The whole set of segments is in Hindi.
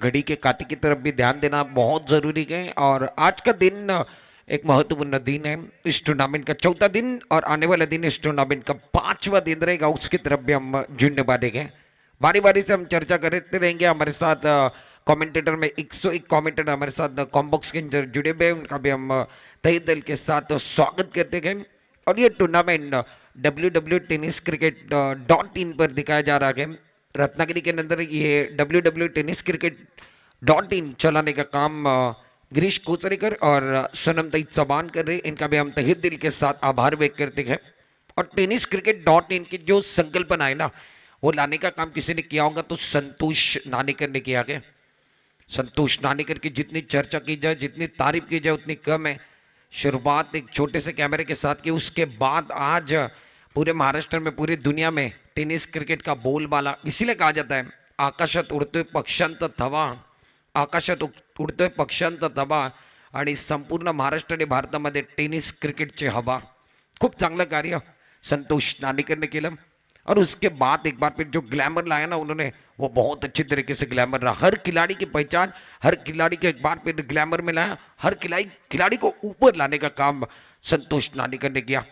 घड़ी के काटे की तरफ भी ध्यान देना बहुत जरूरी है। और आज का दिन एक महत्वपूर्ण दिन है, इस टूर्नामेंट का चौथा दिन और आने वाला दिन इस टूर्नामेंट का पांचवा दिन रहेगा, उसकी तरफ भी हम जुड़ने बांटेंगे। बारी बारी से हम चर्चा करते रहेंगे। हमारे साथ कमेंटेटर में 101 कमेंटेटर हमारे साथ कॉम्बॉक्स के अंदर जुड़े हुए हैं, उनका भी हम तहे दिल के साथ स्वागत करते हैं। और ये टूर्नामेंट www.tenniscricket.in पर दिखाया जा रहा है। रत्नागिरी के अंदर ये www.tenniscricket.in चलाने का काम गिरीश कोचरेकर और सनम तईद चौहान कर रहे हैं। इनका भी हम तहे दिल के साथ आभार व्यक्त करते हैं। और टेनिस क्रिकेट डॉट इन की जो संकल्पना है ना, वो लाने का काम किसी ने किया होगा तो संतोष नानेकर ने किया है। संतोष नानेकर की जितनी चर्चा की जाए, जितनी तारीफ की जाए उतनी कम है। शुरुआत एक छोटे से कैमरे के साथ की, उसके बाद आज पूरे महाराष्ट्र में, पूरी दुनिया में टेनिस क्रिकेट का बोलबाला इसीलिए कहा जाता है आकाशात उडतोय पक्ष्यांचा थवा, आकाशात उडतोय पक्ष्यांचा थवा आणि संपूर्ण महाराष्ट्र आणि भारतामध्ये टेनिस क्रिकेटची हवा। खूप चांगलं कार्य संतोष नानेकर ने केलं। और उसके बाद एक बार फिर जो ग्लैमर लाया ना उन्होंने, वो बहुत अच्छी तरीके से ग्लैमर रहा। हर खिलाड़ी की पहचान, हर खिलाड़ी के एक बार फिर ग्लैमर में लाया, हर खिलाड़ी को ऊपर लाने का काम संतोष नानेकर ने किया।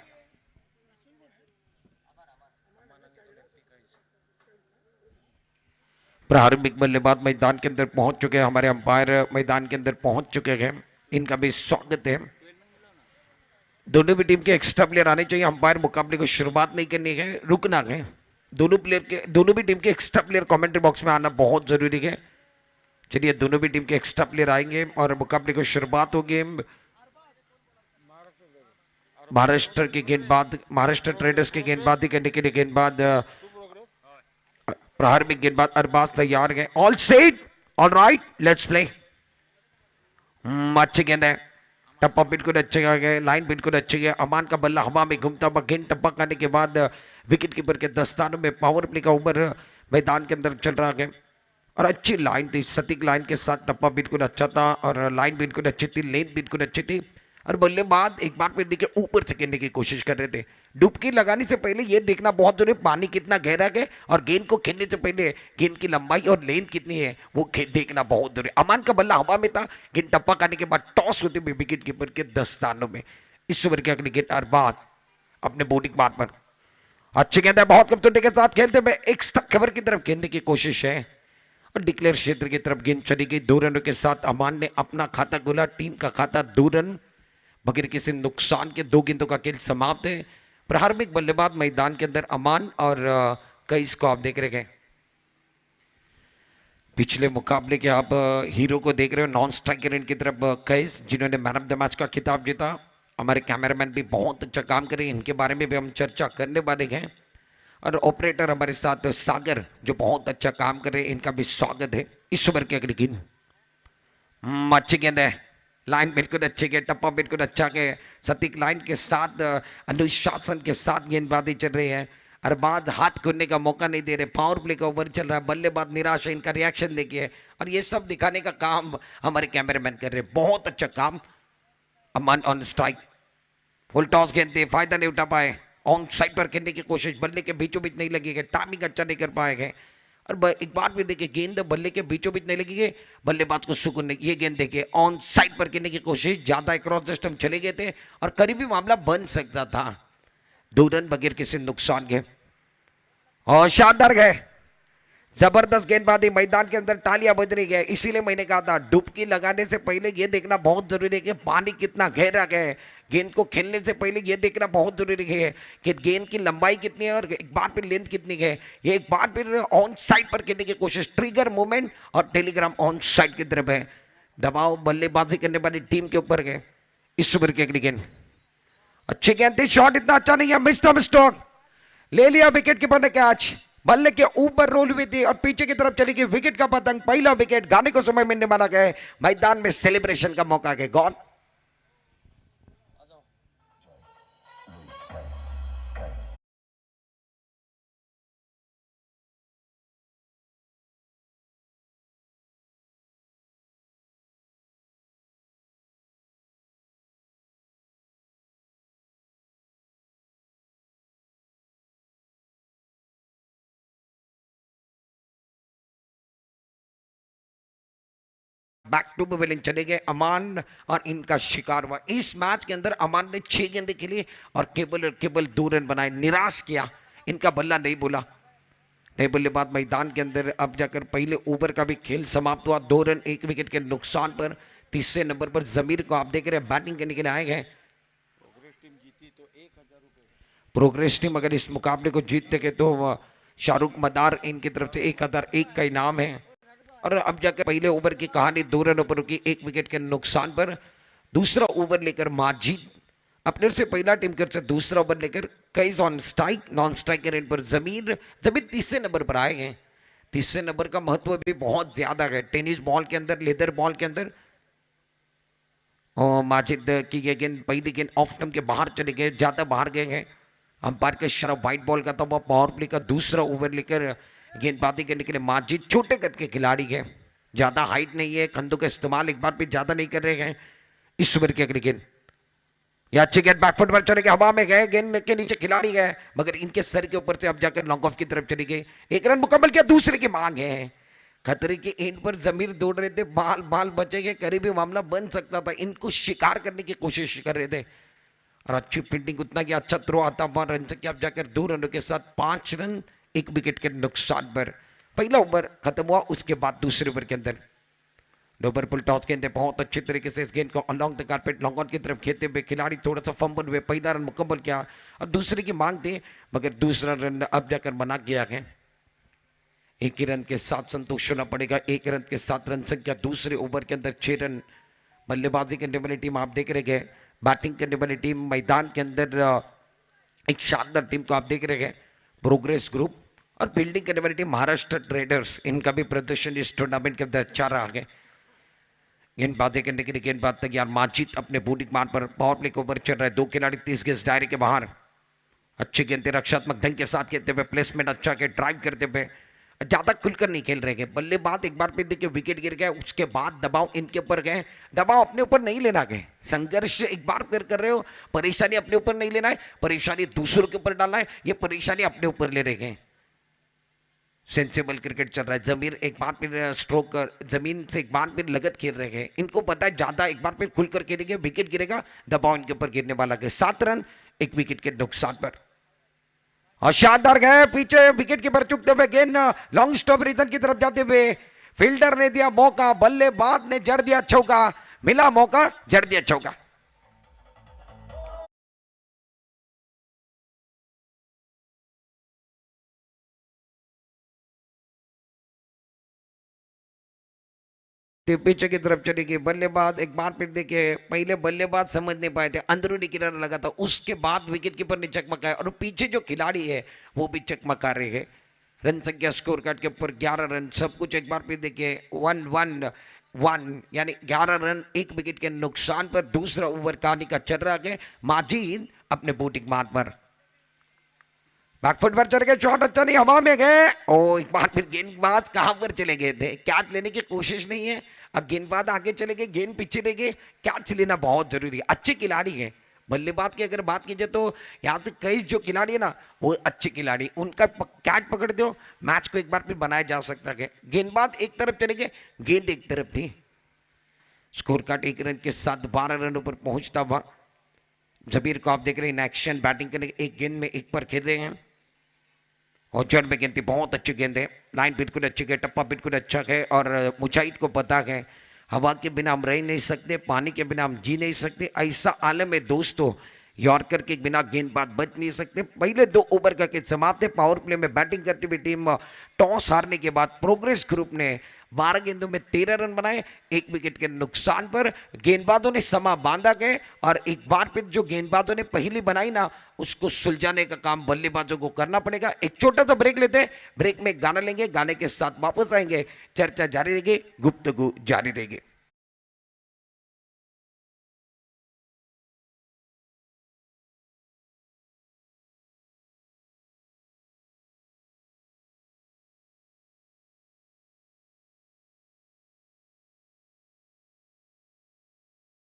प्रारंभिक बल्लेबाज मैदान के अंदर पहुंच चुके हैं, हमारे अंपायर मैदान के अंदर पहुंच चुके हैं, इनका भी स्वागत है। दोनों भी टीम के एक्स्ट्रा प्लेयर आने चाहिए। अंपायर मुकाबले को शुरुआत नहीं करनी है, रुकना है। दोनों भी टीम के एक्स्ट्रा प्लेयर कमेंट्री बॉक्स में आना बहुत जरूरी है। चलिए दोनों भी टीम के एक्स्ट्रा प्लेयर आएंगे और मुकाबले को शुरुआत होगी। महाराष्ट्र के गेंदबाज, महाराष्ट्र ट्रेडर्स के गेंदबाजी करने के लिए गेंदबाज प्रारंभिक गेंदबाज अरबाज तैयार है। All set, all right, let's play. अच्छी गेंद है, टप्पा बिल्कुल अच्छे गए, लाइन बिल्कुल अच्छी है। अमान का बल्ला हवा में घूमता हुआ गेंद टप्पा करने के बाद विकेट कीपर के दस्तानों में पावर प्ले का ओवर मैदान के अंदर चल रहा है। और अच्छी लाइन थी, सटीक लाइन के साथ टप्पा बिल्कुल अच्छा था और लाइन बिल्कुल अच्छी थी, लेंथ बिल्कुल अच्छी थी। और बल्लेबाज एक बार फिर देखिए ऊपर से खेलने की कोशिश कर रहे थे। डुबकी लगाने से पहले ये देखना बहुत जरूरी है पानी कितना गहरा है, और गेंद को खेलने से पहले गेंद की लंबाई और लेंथ कितनी है वो देखना बहुत जरूरी। अमान का बल्ला हवा में था, गेंद टप्पा करने के बाद टॉस होते हुए विकेट कीपर के दस्तानों में। इस ओवर की अगली गेंद अरबाज अपने बॉलिंग मार्ग पर अच्छी गेंद है, बहुत खूबसूरती के साथ खेलते हुए एक कवर की तरफ खेलने की कोशिश है और डिक्लेयर क्षेत्र की तरफ गेंद चली गई। 2 रनों के साथ अमान ने अपना खाता खोला, टीम का खाता 2 रन बगैर किसी नुकसान के 2 गेंदों का खेल समाप्त है। प्रारंभिक बल्लेबाज मैदान के अंदर अमान और कईस को आप देख रहे हैं। पिछले मुकाबले के आप हीरो को देख रहे हो, नॉन स्ट्राइकर इनकी तरफ कईस, जिन्होंने मैन ऑफ द मैच का खिताब जीता। हमारे कैमरामैन भी बहुत अच्छा काम कर रहे हैं, इनके बारे में भी हम चर्चा करने वाले हैं। और ऑपरेटर हमारे साथ सागर जो बहुत अच्छा काम कर रहे हैं, इनका भी स्वागत है। इस ओवर की अगली गेंद अच्छी गेंद है, लाइन बिल्कुल अच्छी है, टप्पा बिल्कुल अच्छा के सटीक लाइन के साथ अनुशासन के साथ गेंदबाजी चल रही है। अरबाज हाथ खोलने का मौका नहीं दे रहे, पावर प्ले का ओवर चल रहा है, बल्लेबाज निराश है, इनका रिएक्शन देखिए। और ये सब दिखाने का काम हमारे कैमरामैन कर रहे हैं, बहुत अच्छा काम। अमन ऑन स्ट्राइक, फुल टॉस गेंद थे, फायदा नहीं उठा पाए। ऑन साइड पर खेलने की कोशिश, बल्ले के बीचों बीच नहीं लगी है, टाइमिंग अच्छा नहीं कर पाए हैं। और एक बार भी देखिए गेंद बल्ले के बीचों बीच नहीं लगी है, बल्लेबाज को सुकून नहीं। ये गेंद देखिए ऑन साइड पर खेलने की कोशिश, ज्यादा क्रॉस जस्ट हम चले गए थे और करीबी मामला बन सकता था। 2 रन बगैर किसी नुकसान के और शानदार गए, जबरदस्त गेंदबाजी, मैदान के अंदर तालियां बज रही है। इसीलिए मैंने कहा था डुबकी लगाने से पहले ये देखना बहुत जरूरी है कि पानी कितना गहरा है। गेंद को खेलने से पहले ये देखना बहुत जरूरी है कि गेंद की लंबाई कितनी है और एक बार फिर लेंथ कितनी है। ये एक बार फिर ऑन साइड पर खेलने की कोशिश, ट्रिगर मूवमेंट और टेलीग्राम ऑन साइड की तरफ है। दबाव बल्लेबाजी करने वाली टीम के ऊपर है। इस ओवर की अगली गेंद अच्छी गेंद थी, शॉट इतना अच्छा नहीं है, मिस्टर स्टॉक ले लिया विकेट कीपर ने कैच। बल्ले के ऊपर रोल हुई थी और पीछे की तरफ चली गई विकेट का पतंग। पहला विकेट गाने को समय मिलने वाला गया, मैदान में सेलिब्रेशन का मौका गया। गॉन बैक टू पवेलियन चले गए अमान और इनका शिकार हुआ। इस मैच के अंदर अमान ने 6 गेंदें खेली और केवल 2 रन बनाए, निराश किया, इनका बल्ला नहीं बोला। नए बल्लेबाज मैदान के अंदर अब जाकर पहले ओवर का भी खेल समाप्त हुआ, 2 रन 1 विकेट के नुकसान पर। तीसरे नंबर पर जमीर को आप देख रहे हैं बैटिंग करने के लिए आए गए। प्रोग्रेस टीम अगर इस मुकाबले को जीतते के तो शाहरुख मदार इनकी तरफ से 1001 का इनाम है। और अब जाकर पहले ओवर की कहानी 2 रनों पर रुकी 1 विकेट के नुकसान पर। दूसरा ओवर लेकर माजिद अपने से पहला टीम कर से दूसरा ओवर लेकर कई ऑन स्ट्राइक, नॉन स्ट्राइक के रेट पर जमीर तीसरे नंबर पर आए हैं। तीसरे नंबर का महत्व भी बहुत ज्यादा है टेनिस बॉल के अंदर, लेदर बॉल के अंदर। और माजिद की ये गेंद पहली गेंद ऑफ स्टंप के बाहर चले गए, ज्यादा बाहर गए हैं। अंपायर के शराब व्हाइट बॉल का, तो वह पावर प्ले का दूसरा ओवर लेकर गेंदबाजी करने के लिए माजिद छोटे कद के खिलाड़ी है, ज्यादा हाइट नहीं है, कंधों का इस्तेमाल एक बार भी ज्यादा नहीं कर रहे हैं। इस ओवर की अगली गेंद या अच्छी गेंद बैकफुट पर चले गए, हवा में गए, गेंद के नीचे खिलाड़ी गए मगर इनके सर के ऊपर से अब जाकर लॉन्ग ऑफ की तरफ चली गई। 1 रन मुकम्मल किया, दूसरे की मांग है। खतरे के एंड पर जमीर दौड़ रहे थे, बाल बचेंगे, करीबी मामला बन सकता था, इनको शिकार करने की कोशिश कर रहे थे और अच्छी फील्डिंग, उतना कि अच्छा थ्रो आता हुआ रन से अब जाकर 2 रनों के साथ 5 रन 1 विकेट के नुकसान पर। पहला ओवर खत्म हुआ, उसके बाद दूसरे ओवर के अंदर ओवर पुल टॉस गेंद बहुत अच्छी तरीके से इस गेंद को along the carpet long on की तरफ खेलते हुए खिलाड़ी थोड़ा सा फंबल हुए, पहला रन मुकम्मल किया और दूसरे की मांग थी मगर दूसरा रन अब जाकर बना गया है। 1 ही रन के साथ संतोष होना पड़ेगा, 1 रन के साथ रन संख्या। दूसरे ओवर के अंदर 6 रन। बल्लेबाजी करने वाली टीम आप देख रहे हैं, बैटिंग करने वाली टीम मैदान के अंदर एक शानदार टीम को आप देख रहे हैं प्रोग्रेस ग्रुप, और फील्डिंग करने वाली टीम महाराष्ट्र ट्रेडर्स, इनका भी प्रदर्शन इस टूर्नामेंट के अंदर अच्छा रहा है। गेंदबाजी करने के लिए गेंदबाज तैयार, माजिद अपने बूटिंग मान पर पावर प्ले के ऊपर चल रहा है, 2 खिलाड़ी 30 गज दायरे के बाहर। अच्छी गेंदें रक्षात्मक ढंग के साथ खेलते हुए, प्लेसमेंट अच्छा के ड्राइव करते हुए, ज्यादा खुलकर नहीं खेल रहे हैं। बल्लेबाज एक बार फिर देखिए विकेट गिर गया, उसके बाद दबाव इनके ऊपर गए, दबाव अपने ऊपर नहीं लेना गए, संघर्ष एक बार फिर कर रहे हो, परेशानी अपने ऊपर नहीं लेना है, परेशानी दूसरों के ऊपर डालना है, ये परेशानी अपने ऊपर ले रहे हैं। सेंसेबल क्रिकेट चल रहा है, जमीर एक बार फिर स्ट्रोक जमीन से एक बार फिर लगत खेल रहे हैं, इनको पता है ज्यादा एक बार फिर खुलकर खेलेंगे विकेट गिरेगा, दबाव इनके ऊपर गिरने वाला है। 7 रन 1 विकेट के नुकसान पर और शानदार गए पीछे विकेट कीपर चुकते हुए, गेंद लॉन्ग स्टॉप रीजन की तरफ जाते हुए, फील्डर ने दिया मौका, बल्लेबाज ने जड़ दिया चौका, मिला मौका जड़ दिया चौका। पीछे की तरफ चली गई, बल्लेबाज एक बार फिर देखिए, पहले बल्लेबाज समझ नहीं पाए थे, अंदरूनी किनारा लगा था, उसके बाद विकेट कीपर ने चकमकाया और पीछे जो खिलाड़ी है वो भी चकमका रहे हैं। रन संख्या स्कोर कार्ड के ऊपर 11 रन, सब कुछ एक बार फिर देखिए 1-1-1 यानी 11 रन 1 विकेट के नुकसान पर। दूसरा ओवर कहानी का चल रहा है, माजिद अपने बूटिंग मार्क पर बैकफुट पर चले गए, शॉट अच्छा नहीं, हवा में गए, ओ एक बार फिर गेंदबाज कहां पर चले गए थे, कैच लेने की कोशिश नहीं है, अब गेंदबाज आगे चले गए, गेंद पीछे ले गए, कैच लेना बहुत जरूरी है, अच्छे खिलाड़ी हैं। बल्लेबाज की अगर बात कीजिए तो यहाँ से कई जो खिलाड़ी है ना वो अच्छे खिलाड़ी, उनका कैच पकड़ दो मैच को एक बार फिर बनाया जा सकता है। गेंदबाज एक तरफ चले गए, गेंद एक तरफ थी। स्कोर कार्ड 1 रन के साथ 12 रनों पर पहुंचता हुआ जबीर को आप देख रहे हैं एक्शन बैटिंग करने, एक गेंद में 1 पर खेल रहे हैं और जड़ में गेंद थी, बहुत अच्छी गेंद है, लाइन बिल्कुल अच्छी है, टप्पा बिल्कुल अच्छा है और मुजाहिद को पता है हवा के बिना हम रह नहीं सकते, पानी के बिना हम जी नहीं सकते, ऐसा आलम है दोस्तों, यॉर्कर के बिना गेंदबाज बच नहीं सकते। पहले 2 ओवर का खेल समाप्त है, पावर प्ले में बैटिंग करती हुई टीम टॉस हारने के बाद प्रोग्रेस ग्रुप ने 12 गेंदों में 13 रन बनाए 1 विकेट के नुकसान पर। गेंदबाजों ने समा बांधा गए और एक बार फिर जो गेंदबाजों ने पहली बनाई ना उसको सुलझाने का काम बल्लेबाजों को करना पड़ेगा। एक छोटा सा ब्रेक लेते हैं, ब्रेक में गाना लेंगे, गाने के साथ वापस आएंगे, चर्चा जारी रहेगी, गुफ्तगू जारी रहेगी।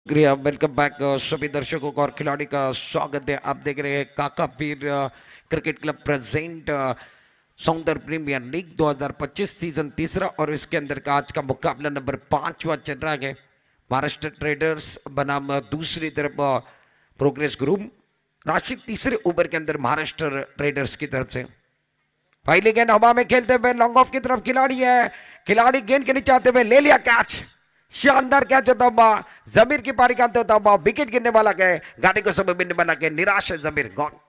शुक्रिया, वेलकम बैक सभी दर्शकों को और खिलाड़ी का स्वागत है। आप देख रहे हैं काका पीर क्रिकेट क्लब प्रेजेंट सौंदर्य प्रीमियर लीग 2025 सीजन तीसरा और इसके अंदर का आज का मुकाबला नंबर 5वां चल रहा है। महाराष्ट्र ट्रेडर्स बनाम दूसरी तरफ प्रोग्रेस ग्रुप। राशि तीसरे ओवर के अंदर महाराष्ट्र ट्रेडर्स की तरफ से पहले गेंद हवा में खेलते हुए लॉन्ग ऑफ की तरफ खिलाड़ी है, खिलाड़ी गेंद के नीचे आते हुए ले लिया कैच। शानदार कैच होता हुआ जमीर की पारी का होता हुआ विकेट गिरने वाला है, गाड़ी को समय मिलने वाला है, निराश है जमीर, गॉन।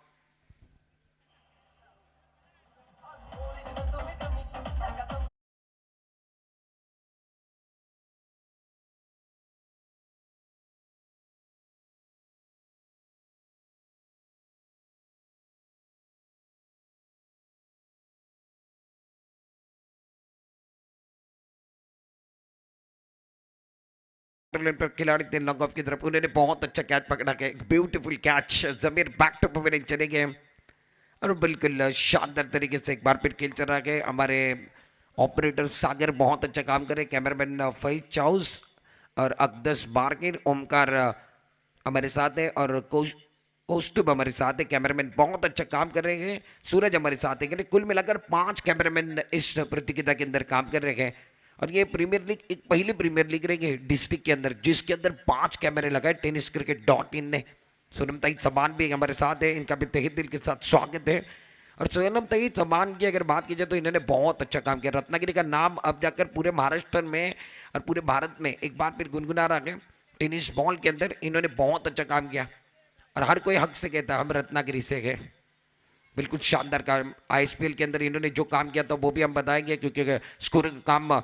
पर खिलाड़ी थे लॉन्ग ऑफ की तरफ, उन्होंने बहुत अच्छा कैच पकड़ा के, beautiful catch. Zameer back to pavilion चले गए और बिल्कुल शानदार तरीके से एक बार फिर खेल चल रहा है। हमारे ऑपरेटर सागर बहुत अच्छा काम करे, कैमरामैन फैज चाउस और अकदस बार्किन, ओमकार हमारे साथ है और कौस्तुभ हमारे साथ है। कैमरामैन बहुत अच्छा काम कर रहे हैं, सूरज हमारे साथ है। कुल मिलाकर 5 कैमरामैन इस प्रतियोगिता के अंदर काम कर रहे हैं और ये प्रीमियर लीग एक पहली प्रीमियर लीग रहेगी डिस्ट्रिक्ट के अंदर जिसके अंदर 5 कैमरे लगाए tenniscricket.in ने। सोनमताई चौहान भी हमारे साथ है, इनका भी तहे दिल के साथ स्वागत है। और सोनमताई चौहान की अगर बात की जाए तो इन्होंने बहुत अच्छा काम किया, रत्नागिरी का नाम अब जाकर पूरे महाराष्ट्र में और पूरे भारत में एक बार फिर गुनगुना रहा है। टेनिस बॉल के अंदर इन्होंने बहुत अच्छा काम किया और हर कोई हक से कहता है हम रत्नागिरी से है। बिल्कुल शानदार काम ISPL के अंदर इन्होंने जो काम किया था वो भी हम बताएंगे, क्योंकि स्कोर का काम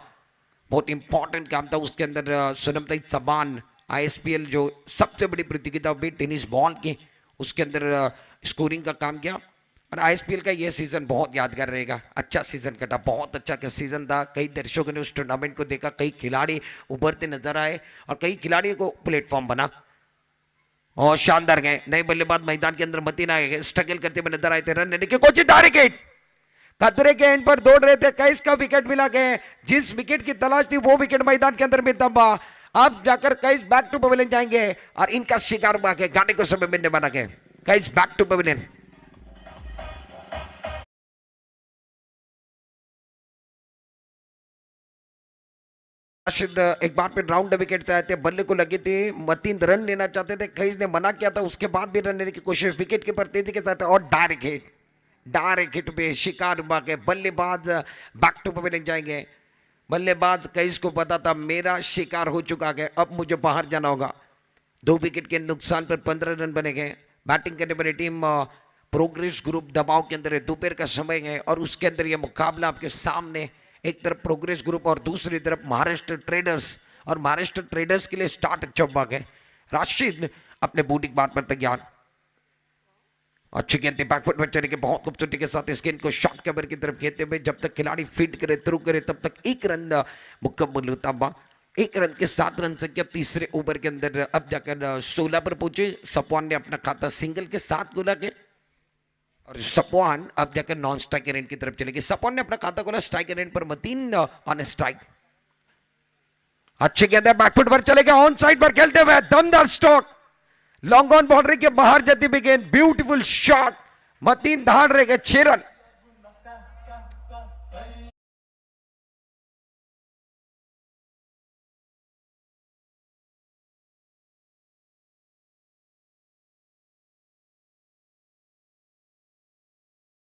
बहुत इंपॉर्टेंट काम था उसके अंदर। सोनमताई चौहान ISPL जो सबसे बड़ी प्रतियोगिता हुई टेनिस बॉल की, उसके अंदर स्कोरिंग का काम किया और ISPL का ये सीजन बहुत यादगार रहेगा। अच्छा सीजन कटा, बहुत अच्छा का सीजन था। कई दर्शकों ने उस टूर्नामेंट को देखा, कई खिलाड़ी उभरते नजर आए और कई खिलाड़ियों को प्लेटफॉर्म बना और शानदार गए। नए बल्लेबाज मैदान के अंदर मतीन आए, स्ट्रगल करते हुए नजर आए थे, रन लेने के कोशिश, डायरेक्ट हिट, खतरे के एंड पर दौड़ रहे थे, कैस का विकेट मिला गया। जिस विकेट की तलाश थी वो विकेट मैदान के अंदर मिलता हुआ अब जाकर कैस बैक टू पवेलियन जाएंगे और इनका शिकार हुआ के गाने को समय मिलने वाला है। कैस बैक टू पवेलियन। राशिद एक बार फिर राउंड विकेट से आए थे, बल्ले को लगी थी, मतीन रन लेना चाहते थे, कैस ने मना किया था, उसके बाद भी रन लेने की कोशिश विकेट के पर तेजी के साथ और डायरेक्ट हिट पे शिकार हुआ के बल्लेबाज बैक टू पवेलियन जाएंगे। बल्लेबाज कैस को पता था मेरा शिकार हो चुका है, अब मुझे बाहर जाना होगा। 2 विकेट के नुकसान पर 15 रन बने गए। बैटिंग करने वाली टीम प्रोग्रेस ग्रुप दबाव के अंदर है, दोपहर का समय है और उसके अंदर यह मुकाबला आपके सामने, एक तरफ प्रोग्रेस ग्रुप और दूसरी तरफ महाराष्ट्र ट्रेडर्स, और महाराष्ट्र ट्रेडर्स के लिए स्टार्ट अच्छा हुआ है। राशिद अपने बूटिंग बार पर तैयार, अच्छी गेंद बैकवर्ड पर चले के बहुत खूबसूरती के साथ इस गेंद को शॉर्ट कवर की तरफ खेलते हुए जब तक खिलाड़ी फीड करे थ्रू करे तब तक 1 रन मुकम्मल होता हुआ। 1 रन के 7 रन संख्या तीसरे ओवर के अंदर अब जाकर 16 पर पहुंचे। सपवान ने अपना खाता सिंगल के साथ खोला के और सपवान अब जाकर नॉन स्ट्राइक रेंज की तरफ चलेगी। सपवान ने अपना खाता खोला स्ट्राइक रेंज पर, मतीन ऑन स्ट्राइक। अच्छी गेंद है बैकफुट पर चले गए, ऑन साइड पर खेलते हुए दमदार स्ट्रोक, लॉन्ग ऑन बाउंड्री के बाहर जाती हुई गेंद, ब्यूटीफुल शॉट, मतीन धाड़ रहे गए 6 run.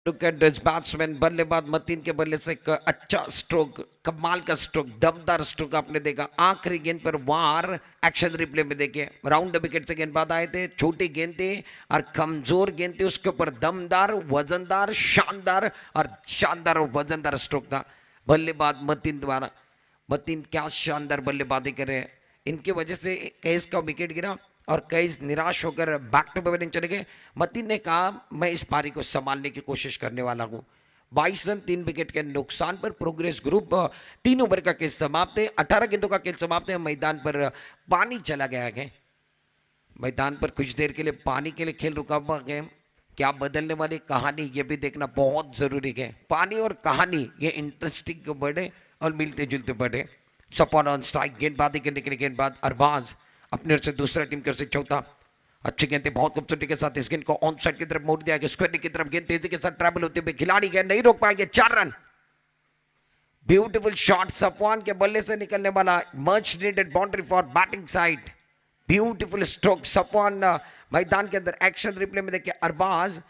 Look at this batsman, बल्लेबाज मतीन के बल्ले से एक अच्छा स्ट्रोक, कमाल का स्ट्रोक, दमदार स्ट्रोक आपने देखा। आखिरी गेंद पर वार एक्शन रिप्ले में देखिए, राउंड विकेट से गेंदबाज आए थे, छोटी गेंद थी और कमजोर गेंद थी, उसके ऊपर दमदार वजनदार शानदार और वजनदार स्ट्रोक था बल्लेबाज मतीन द्वारा। मतीन क्या शानदार बल्लेबाजी करे, इनकी वजह से कैस का विकेट गिरा और कैस निराश होकर बैक टू पवेलियन चले गए। मतीन ने कहा मैं इस पारी को संभालने की कोशिश करने वाला हूं। 22 रन 3 विकेट के नुकसान पर प्रोग्रेस ग्रुप 3 ओवर का खेल समाप्त है, 18 गेंदों का खेल समाप्त है। मैदान पर पानी चला गया है, मैदान पर कुछ देर के लिए पानी के लिए खेल रुका हुआ है। क्या बदलने वाली कहानी ये भी देखना बहुत जरूरी है। पानी और कहानी ये इंटरेस्टिंग बढ़े और मिलते जुलते बढ़े। सपॉन ऑन स्ट्राइक, गेंदबाजी करने के लिए गेंदबाज अरबाज अपने ओर से दूसरा टीम की ओर से चौथा, अच्छी गेंद थी, बहुत खूबसूरती के साथ इस गेंद को ऑन साइड की तरफ मोड़ दिया गया, स्क्वायर की तरफ गेंद तेजी के साथ ट्रैवल होते हुए खिलाड़ी गए, नहीं रोक पाएंगे, 4 रन। ब्यूटीफुल शॉट सफवान के बल्ले से निकलने वाला, much needed boundary for batting side. Beautiful stroke Safwan मैदान के अंदर। एक्शन रिप्ले में देखिए अरबाज,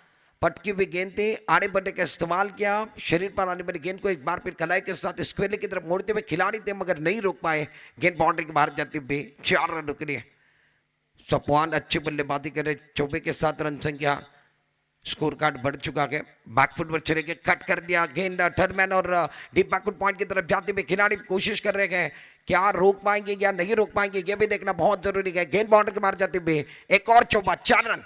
पटकी हुई गेंद थी, आड़े बल्ले का इस्तेमाल किया, शरीर पर आने वाली गेंद को एक बार फिर कलाई के साथ स्क्वेयर की तरफ मोड़ते हुए खिलाड़ी थे मगर नहीं रोक पाए, गेंद बाउंड्री के बाहर जाती हुई 4 रन के लिए। सफवान अच्छी बल्लेबाजी करे, 24 के 7 रन संख्या, स्कोर कार्ड बढ़ चुका है। बैकफुट पर चले के कट कर दिया गेंद, थर्ड मैन और डीप बैकफुट पॉइंट की तरफ जाते हुए खिलाड़ी कोशिश कर रहे हैं, क्या रोक पाएंगे या नहीं रोक पाएंगे ये भी देखना बहुत जरूरी है। गेंद बाउंड्री के बाहर जाते हुए एक और चौका, 4 रन।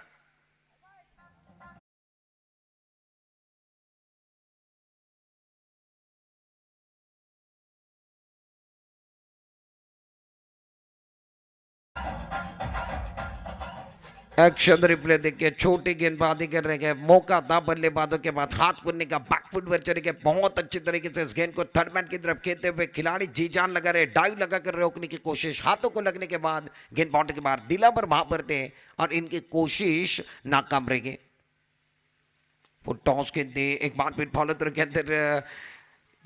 एक्शन रिप्ले देखिए, छोटी गेंदबाजी कर रहे हैं, मौका था बल्लेबाजों के बाद हाथ खुलने का, बैकफुट पर चले गए बहुत अच्छी तरीके से इस गेंद को थर्ड मैन की तरफ खेलते हुए खिलाड़ी जी जान लगा रहे, डाइव लगा कर रोकने की कोशिश, हाथों को लगने के बाद गेंद बाउंड्री के बाहर, दिला पर वहां पर थे और इनकी कोशिश नाकाम रही। वो टॉस गेंद थी, एक बार फिर फॉलो के अंदर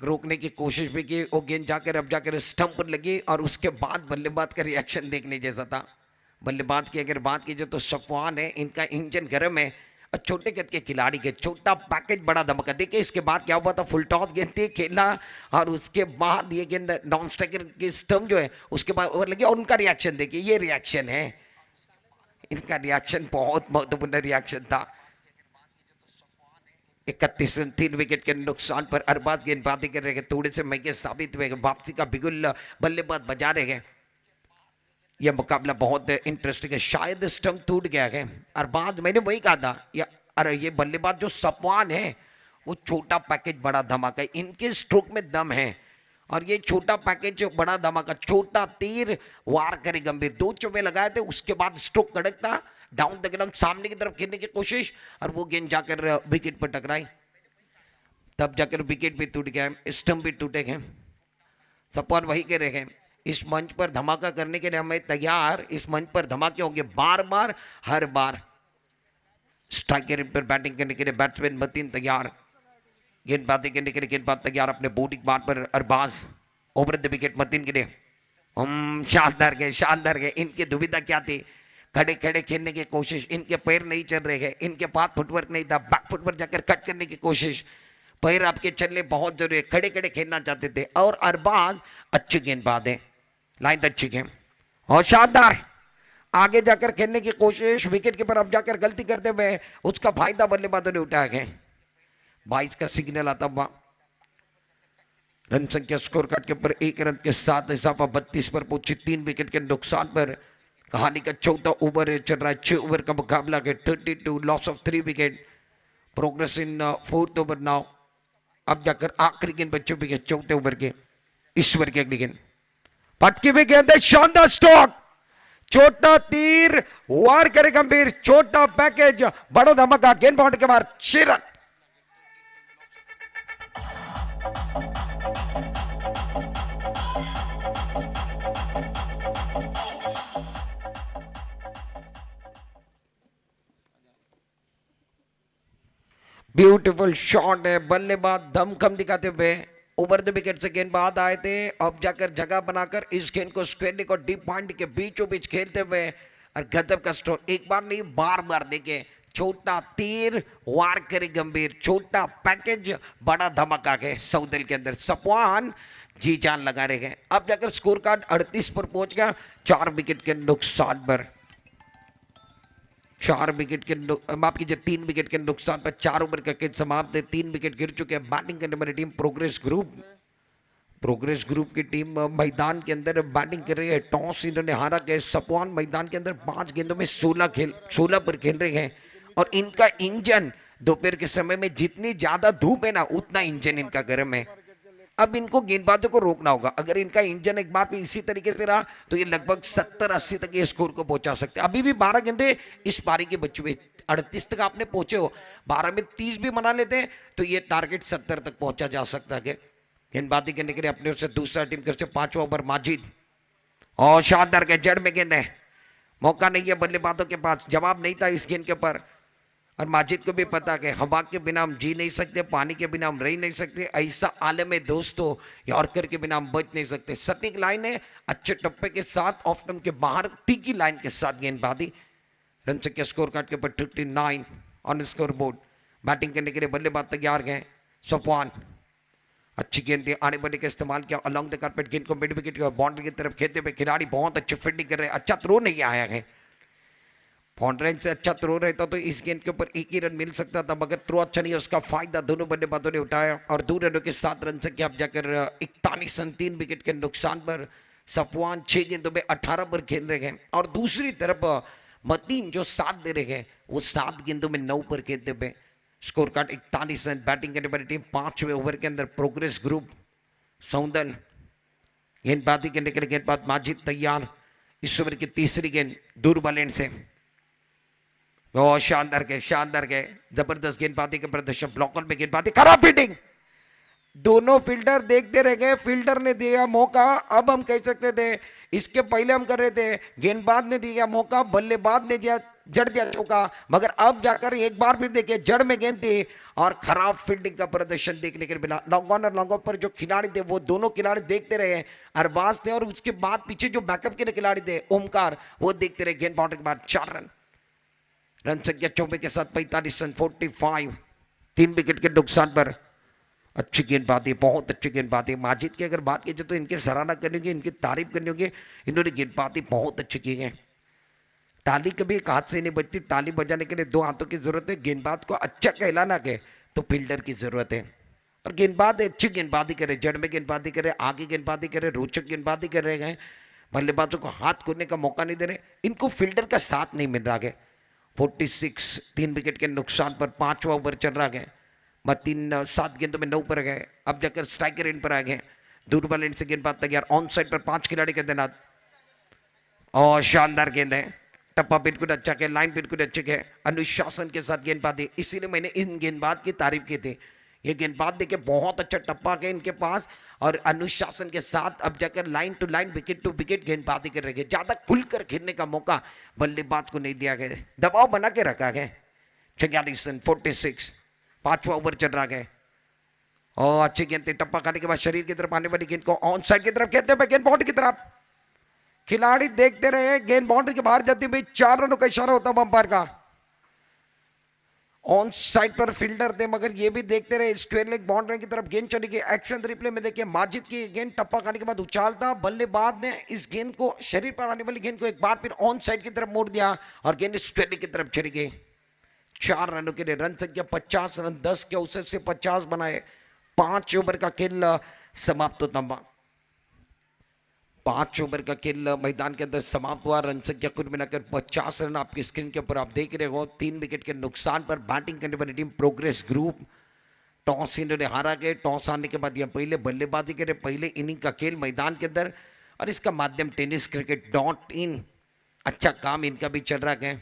रोकने की कोशिश भी की, वो गेंद जाकर अब जाकर स्टंप पर लगी और उसके बाद बल्लेबाज का रिएक्शन देखने जैसा था। बल्लेबाज की अगर बात कीजिए तो सफवान है, इनका इंजन गर्म है और छोटे कद के खिलाड़ी के छोटा पैकेज बड़ा धमका। देखिए इसके बाद क्या हुआ था, फुल टॉस गेंद थी, खेला और उसके बाद ये गेंद नॉन स्ट्राइकर की स्टंप जो है उसके बाद ओवर लगी और उनका रिएक्शन देखिए, ये रिएक्शन है, इनका रिएक्शन बहुत महत्वपूर्ण रिएक्शन था। 31 रन 3 विकेट के नुकसान पर अरबाज गेंदबाजी कर रहे हैं, थोड़े से महंगे साबित हुए, वापसी का बिगुल बल्लेबाज बजा रहे हैं। यह मुकाबला बहुत इंटरेस्टिंग है, शायद स्टंप टूट गया है अरबाज, मैंने वही कहा था। या अरे ये बल्लेबाज जो सफवान है वो छोटा पैकेज बड़ा धमाका, इनके स्ट्रोक में दम है और ये छोटा पैकेज बड़ा धमाका, छोटा तीर वार करे गंभीर, 2 चौके लगाए थे उसके बाद स्ट्रोक कड़कता डाउन द ग्राउंड, सामने की तरफ खेलने की कोशिश और वो गेंद जाकर विकेट पर टकराई, तब जाकर विकेट भी टूट गया, स्टंप भी टूटे गए। सफवान वही कह रहे हैं, इस मंच पर धमाका करने के लिए हमें तैयार, इस मंच पर धमाके होंगे बार बार, हर बार। स्ट्राइकर पर बैटिंग करने के लिए बैट्समैन मतीन तैयार, गेंदबाजी करने के लिए गेंदबाज तैयार, अपने बॉलिंग बार पर Arbaaz, over the wicket Mateen के लिए। शानदार गए, इनकी दुविधा क्या थी, खड़े खड़े खेलने की कोशिश, इनके पैर नहीं चल रहे हैं, इनके पास फुटवर्क नहीं था, बैक फुट पर जाकर कट करने की कोशिश, पैर आपके चलने बहुत जरूरी है, खड़े खड़े खेलना चाहते थे और अरबाज अच्छे गेंदबाज है, लाइन अच्छी गेम और शानदार आगे जाकर खेलने की कोशिश, विकेट के पर अब जाकर गलती करते हुए उसका फायदा बल्लेबाजों ने उठाया गया। 22 का सिग्नल आता हुआ, रन संख्या स्कोर कार्ड के ऊपर 1 रन के साथ इजाफा 32 पर पहुंची, 3 विकेट के नुकसान पर। कहानी का चौथा ओवर चल रहा है, 6 ओवर का मुकाबला है, 32 loss of 3 wicket, progress in 4th over now. अब जाकर आखिरी गेंद बच्चों भी चौथे ओवर के, ईश्वर की अगली गेंद, पटकी हुई गेंद है, शानदार स्टॉक, छोटा तीर वार करे गंभीर, छोटा पैकेज बड़ा धमाका, गेंद बाउंड्री के बाहर, 6 रन। ब्यूटीफुल शॉट है, बल्लेबाज दमखम दिखाते हुए ओवर द विकेट से गेंदबाज आए थे, अब जाकर जगह बनाकर इस गेंद को स्क्वेयर को डीप पॉइंट के बीचों बीच खेलते हुए और गजब का स्ट्रोक, एक बार नहीं बार बार देखे, छोटा तीर वार करे गंभीर, छोटा पैकेज बड़ा धमाका है सौदल के अंदर। सफवान जी जान लगा रहे हैं, अब जाकर स्कोर कार्ड 38 पर पहुंच गया, 4 विकेट के नुकसान पर, 4 विकेट के माफ कीजिए 3 विकेट के नुकसान पर 4 ओवर का खेल समाप्त है, 3 विकेट गिर चुके हैं। बैटिंग करने वाली टीम प्रोग्रेस ग्रुप की टीम मैदान के अंदर बैटिंग कर रही है, टॉस इन्होंने हारा गए। सफवान मैदान के अंदर 5 गेंदों में 16 पर खेल रहे हैं और इनका इंजन दोपहर के समय में जितनी ज्यादा धूप है ना उतना इंजन इनका गर्म है। अब इनको गेंदबाजों को रोकना होगा, अगर इनका इंजन एक बार भी इसी तरीके से रहा तो ये लगभग 70-80 तक ये स्कोर को पहुंचा सकते हैं। अभी भी 12 गेंदे इस पारी के बच्चे हुए, 38 तक आपने पहुंचे हो, 12 में 30 भी बना लेते हैं तो ये टारगेट 70 तक पहुंचा जा सकता है। गेंदबाजी करने के लिए अपने ओर से दूसरा टीम कर से 5वां ओवर माजिद और शानदार के जड़ में गेंद है, मौका नहीं है बल्लेबाजों के पास, जवाब नहीं था इस गेंद के ऊपर। और माजिद को भी पता कि हवा के बिना हम जी नहीं सकते, पानी के बिना हम रह नहीं सकते, ऐसा आलम है दोस्तों, यॉर्कर के बिना हम बच नहीं सकते। सटीक लाइन है, अच्छे टप्पे के साथ, ऑफ स्टंप के बाहर टीकी लाइन के साथ गेंदबाजी। रन संख्या स्कोर कार्ड के ऊपर 59 ऑन स्कोर बोर्ड। बैटिंग करने के लिए बल्लेबाज तैयार गए। सफवान अच्छी गेंद थी, आने बने का इस्तेमाल किया अलॉन्ग द कार्पेट, गेंद को मिड विकेट बाउंड्री की तरफ खेलते हुए खिलाड़ी बहुत अच्छे फील्डिंग कर रहे हैं, अच्छा थ्रो नहीं आया है। बाउंड्री से अच्छा थ्रो रहता तो इस गेंद के ऊपर एक ही रन मिल सकता था, मगर थ्रो अच्छा नहीं है, उसका फायदा दोनों बल्लेबाजों ने उठाया और 2 रनों के 7 रन से अब जाकर 41 रन 3 विकेट के नुकसान पर सफवान 6 गेंदों में 18 पर खेल रहे हैं। और दूसरी तरफ मतीन जो 7 दे रहे हैं वो 7 गेंदों में 9 पर खेलते हुए। Score card 41 run. बैटिंग करने वाली टीम 5वें ओवर के अंदर प्रोग्रेस ग्रुप सौंदल गेंदबाजी करने के लिए गेंदबाज माजिद तैयार। इस ओवर की तीसरी गेंद दूर वाले एंड से, शानदार के जबरदस्त गेंदबाजी का प्रदर्शन, ब्लॉकर में गेंदबाजी, खराब फील्डिंग, दोनों फील्डर देखते रह गए, फील्डर ने दिया मौका। अब हम कह सकते थे इसके पहले हम कर रहे थे गेंदबाज ने दिया मौका, बल्लेबाज ने दिया जड़ दिया चौका, मगर अब जाकर एक बार फिर देखिए जड़ में गेंद थी और खराब फील्डिंग का प्रदर्शन देखने के लिए मिला। लॉन्ग ऑन और लॉन्ग ऑफ पर जो खिलाड़ी थे वो दोनों खिलाड़ी देखते रहे, अरबाज थे और उसके बाद पीछे जो बैकअप के खिलाड़ी थे ओमकार वो देखते रहे। गेंद बाउंड्री के बाद 4 रन। रन संख्या 24 के साथ 45 रन 45, 3 विकेट के नुकसान पर। अच्छी गेंदबाजी, बहुत अच्छी गेंदबाजी। माजिद की अगर बात की जाए तो इनकी सराहना करनी होगी, इनकी तारीफ करनी होगी, इन्होंने गेंदबाजी बहुत अच्छी की है। ताली कभी एक हाथ से नहीं बजती, ताली बजाने के लिए 2 हाथों की जरूरत है। गेंदबाज को अच्छा कहलाना के तो फील्डर की जरूरत है। और गेंदबाज अच्छी गेंदबाजी करे, जड़ में गेंदबाजी करे, आगे गेंदबाजी करे, रोचक गेंदबाजी कर रहे हैं। बल्लेबाजों को हाथ खोलने का मौका नहीं दे रहे, इनको फील्डर का साथ नहीं मिल रहा है। 46, 3 विकेट के नुकसान पर 5वां ओवर चल रहा है। मतीन 7 गेंदों में 9 पर गए, अब जाकर स्ट्राइकर एंड पर आ गए। दूर वाले एंड से गेंदबाज तैयार, ऑन साइड पर 5 खिलाड़ी के तैनात और शानदार गेंद है। टप्पा बिल्कुल अच्छा है, लाइन बिल्कुल अच्छी है, अनुशासन के साथ गेंदबाजी, इसीलिए मैंने इन गेंदबाज की तारीफ की थी। ये गेंदबाज देखे बहुत अच्छा टप्पा है इनके पास और अनुशासन के साथ अब जाकर line to line wicket to wicket गेंदबाजी कर रहे हैं। ज्यादा खुलकर खेलने का मौका बल्लेबाज को नहीं दिया गया, दबाव बना के रखा गया। 46 रन 46, 5वां ओवर चल रहा है और अच्छी गेंद थी। टप्पा खाने के बाद शरीर की तरफ आने वाली गेंद को ऑन साइड की तरफ खेलते हुए गेंद बाउंड्री की तरफ, खिलाड़ी देखते रहे, गेंद बाउंड्री के बाहर जाती हुई 4 रनों का इशारा होता अंपायर का। ऑन साइड पर फील्डर थे मगर ये भी देखते रहे, स्क्वायर लेग बाउंड्री की तरफ गेंद चली गई। एक्शन रिप्ले में देखिए माजिद की गेंद टप्पा खाने के बाद उछालता, बल्लेबाज ने इस गेंद को, शरीर पर आने वाली गेंद को एक बार फिर ऑन साइड की तरफ मोड़ दिया और गेंद स्क्वायर लेग की तरफ चली गई। 4 रनों के लिए रन संख्या 50 रन, 10 के औसत से 50 बनाए। 5 ओवर का खेल समाप्त होता, 5 ओवर का खेल मैदान के अंदर समाप्त हुआ। रन संख्या कुल मिलाकर 50 रन आपकी स्क्रीन के ऊपर आप देख रहे हो। 3 विकेट के नुकसान पर बैटिंग करने वाली टीम प्रोग्रेस ग्रुप, टॉस इन्होंने हारा गए। टॉस हारने के बाद यह पहले बल्लेबाजी करे, पहले इनिंग का खेल मैदान के अंदर और इसका माध्यम tenniscricket.in, अच्छा काम इनका भी चल रहा है।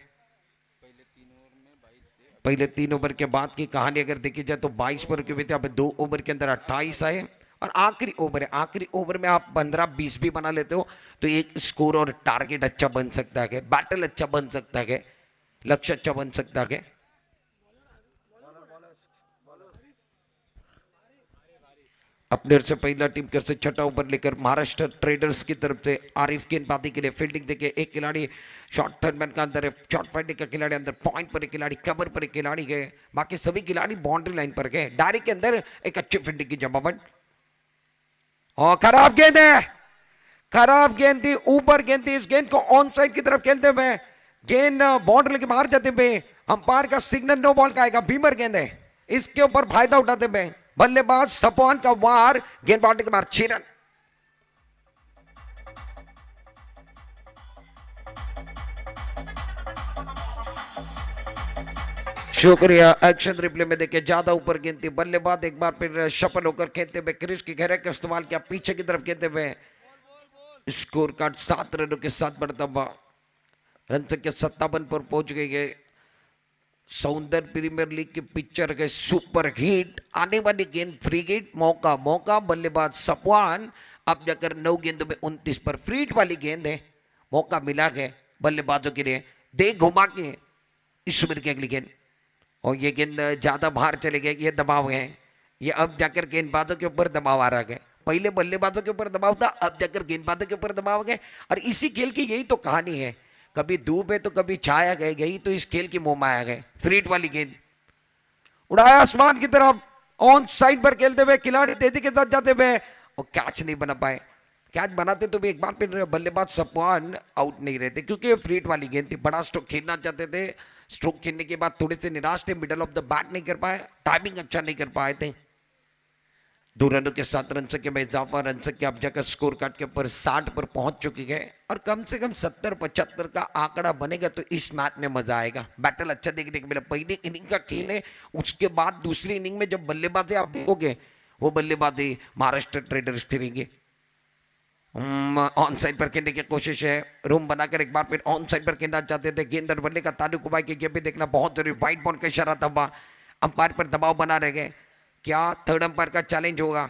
पहले 3 ओवर के बाद की कहानी अगर देखी जाए तो 22 पर के हुए थे, अब 2 ओवर के अंदर 28 आए और आखिरी ओवर है, आखिरी ओवर में आप 15-20 भी बना लेते हो तो एक स्कोर और टारगेट अच्छा बन सकता है, बैटल अच्छा बन सकता है, लक्ष्य अच्छा बन सकता है। अपने ओर से पहला टीम कर से 6ठा ओवर लेकर महाराष्ट्र ट्रेडर्स की तरफ से आरिफ गेंदबाजी के लिए फील्डिंग देखे। एक खिलाड़ी शॉर्ट थर्डमैन का अंदर है, शॉर्ट फाइटिंग का खिलाड़ी अंदर, पॉइंट पर एक खिलाड़ी, कवर पर एक खिलाड़ी गए, बाकी सभी खिलाड़ी बाउंड्री लाइन पर गए। डायरी के अंदर एक अच्छी फील्डिंग की जमावट और खराब गेंद है, खराब गेंद थी, ऊपर गेंद थी। इस गेंद को ऑन साइड की तरफ खेलते हुए गेंद बाउंड्री के बाहर जाते हुए अंपायर का सिग्नल नो बॉल का आएगा। बीमर गेंद है, इसके ऊपर फायदा उठाते हुए बल्लेबाज सफवान का वार, गेंद बाउंड्री के बाहर 6 रन। शुक्रिया। एक्शन रिप्ले में देखे ज्यादा ऊपर गेंद थी, बल्लेबाज एक बार फिर सफल होकर खेलते हुए क्रीज की गहराई का इस्तेमाल किया, पीछे की तरफ खेलते हुए स्कोर कार्ड 7 रनों के साथ बढ़ता हुआ रन संख्या 57 पर पहुंच गई है। सौंदर्य प्रीमियर लीग की पिक्चर के सुपर हिट, आने वाली गेंद फ्री गेट, मौका मौका, बल्लेबाज सफवान अब जाकर 9 गेंदों में 29 पर फ्री हिट वाली गेंद है, मौका मिला है। बल्लेबाजों के लिए, दे घुमा के इस ओवर की अगली गेंद, और ये गेंद ज्यादा बाहर चले गए, ये दबाव है, ये अब जाकर गेंदबाजों के ऊपर दबाव आ रहा है। पहले बल्लेबाजों के ऊपर दबाव था, अब जाकर गेंदबाजों के ऊपर दबाव है। और इसी खेल की यही तो कहानी है, कभी धूप है तो कभी छाया गए, यही तो इस खेल की मोह माया है। फ्रीट वाली गेंद उड़ाया आसमान की तरफ, ऑन साइड पर खेलते हुए खिलाड़ी तेजी के साथ जाते हुए, और कैच नहीं बना पाए। कैच बनाते तो भी एक बार फिर बल्लेबाज सपवान आउट नहीं रहते, क्योंकि फ्रीट वाली गेंद थी, बड़ा स्ट्रोक खेलना चाहते थे। स्ट्रोक खेलने के बाद थोड़े से निराश थे, मिडल ऑफ द बैट नहीं कर पाए, टाइमिंग अच्छा नहीं कर पाए थे। 2 रनों के साथ रन संख्या में इजाफा, रन संख्या अब जाकर स्कोर कार्ड के ऊपर 60 पर पहुंच चुकी है, और कम से कम 70-75 का आंकड़ा बनेगा तो इस मैच में मजा आएगा। बैटल अच्छा देखने को मिला, पहली इनिंग का खेल है, उसके बाद दूसरी इनिंग में जब बल्लेबाजी आप देखोगे, वो बल्लेबाजी महाराष्ट्र ट्रेडर्स करेंगे। ऑन साइड पर खेलने की कोशिश है, रूम बनाकर एक बार फिर ऑन साइड पर खेलना चाहते थे, गेंदर बल्ले का ताल्लुक हुआ कि ये भी देखना बहुत जरूरी, वाइट बॉल का इशारा था, अंपायर पर दबाव बना रह गए, क्या थर्ड अंपायर का चैलेंज होगा?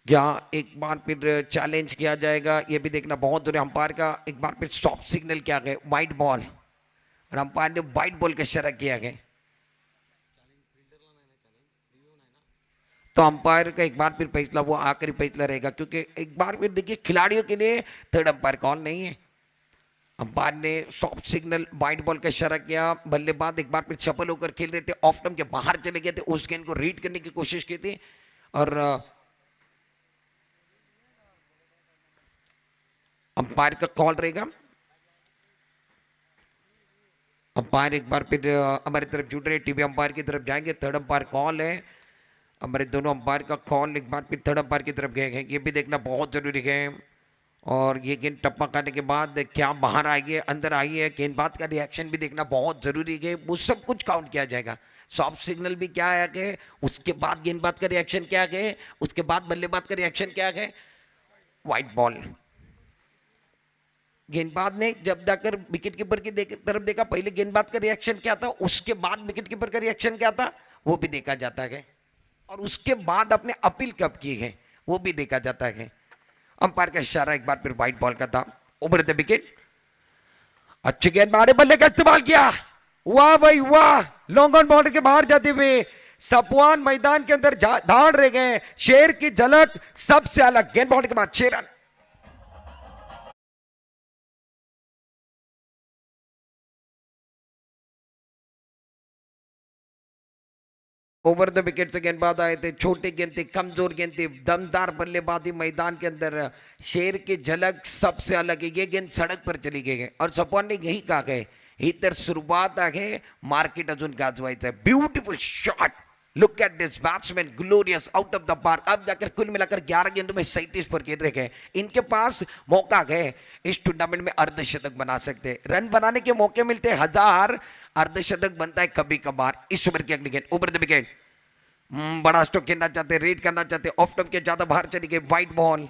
क्या एक बार फिर चैलेंज किया जाएगा, ये भी देखना बहुत जरूरी, अंपायर का एक बार फिर स्टॉप सिग्नल किया गया, व्हाइट बॉल, और अंपायर ने व्हाइट बॉल का इशारा किया गया, तो अंपायर का एक बार फिर फैसला वो आखिरी फैसला रहेगा, क्योंकि एक बार फिर देखिए खिलाड़ियों के लिए थर्ड अंपायर कॉल नहीं है। अंपायर ने सॉफ्ट सिग्नल व्हाइट बॉल का इशारा किया, बल्लेबाज एक बार फिर सफल होकर खेल रहे थे, ऑफ स्टंप के बाहर चले गए थे, उस गेंद को रीड करने की कोशिश की थी, और अंपायर का कॉल रहेगा। अंपायर एक बार फिर हमारी तरफ जुड़ रहे, टीवी अंपायर की तरफ जाएंगे, थर्ड अंपायर कॉल है, हमारे दोनों अंपायर का कॉल एक बार फिर थर्ड अंपायर की तरफ गए हैं, ये भी देखना बहुत जरूरी है। और ये गेंद टप्पा खाने के बाद क्या बाहर आई है अंदर आई है, गेंदबाज का रिएक्शन भी देखना बहुत जरूरी है, वो सब कुछ काउंट किया जाएगा। सॉफ्ट सिग्नल भी क्या है कि उसके बाद गेंदबाज का रिएक्शन क्या है, उसके बाद बल्लेबाज का रिएक्शन क्या है, व्हाइट बॉल। गेंदबाज ने जब जाकर विकेट कीपर की तरफ देखा, पहले गेंदबाज का रिएक्शन क्या था, उसके बाद विकेट कीपर का रिएक्शन क्या था, वो भी देखा जाता है, और उसके बाद अपने अपील कब की है वो भी देखा जाता है। अंपायर का इशारा एक बार फिर व्हाइट बॉल का था, ओवर द विकेट। अच्छी गेंद बाहर बल्ले का इस्तेमाल किया, वाह भाई वाह, लॉन्ग ऑन बाउंड्री के बाहर जाते हुए सपवान मैदान के अंदर धाड़ रह गए, शेर की झलक सबसे अलग, गेंद बाउंड्री के बाद 6 रन। ओवर द विकेट से गेंदबाज आए थे, छोटे गेंद थे, कमजोर गेंद थे, दमदार बल्लेबाजी मैदान के अंदर, शेर की झलक सबसे अलग है, ये गेंद सड़क पर चली गई है, और सपवान ने यही कहा है इधर शुरुआत आहे, मार्केट अजून गाजवायचं है। Beautiful shot, look at this batsman, glorious out of the park. अब जाकर कुल मिलाकर 11 गेंदों में 37 पर खेल रहे हैं, इनके पास मौका है इस टूर्नामेंट में अर्धशतक बना सकते, रन बनाने के मौके मिलते 1000, अर्धशतक बनता है कभी कभार। इस ओवर की अगली गेंद ओवर द विकेट, बड़ा स्ट्रोक खेलना चाहते, रेड करना चाहते, ऑफ स्टंप के ज्यादा बाहर चली गई, व्हाइट बॉल।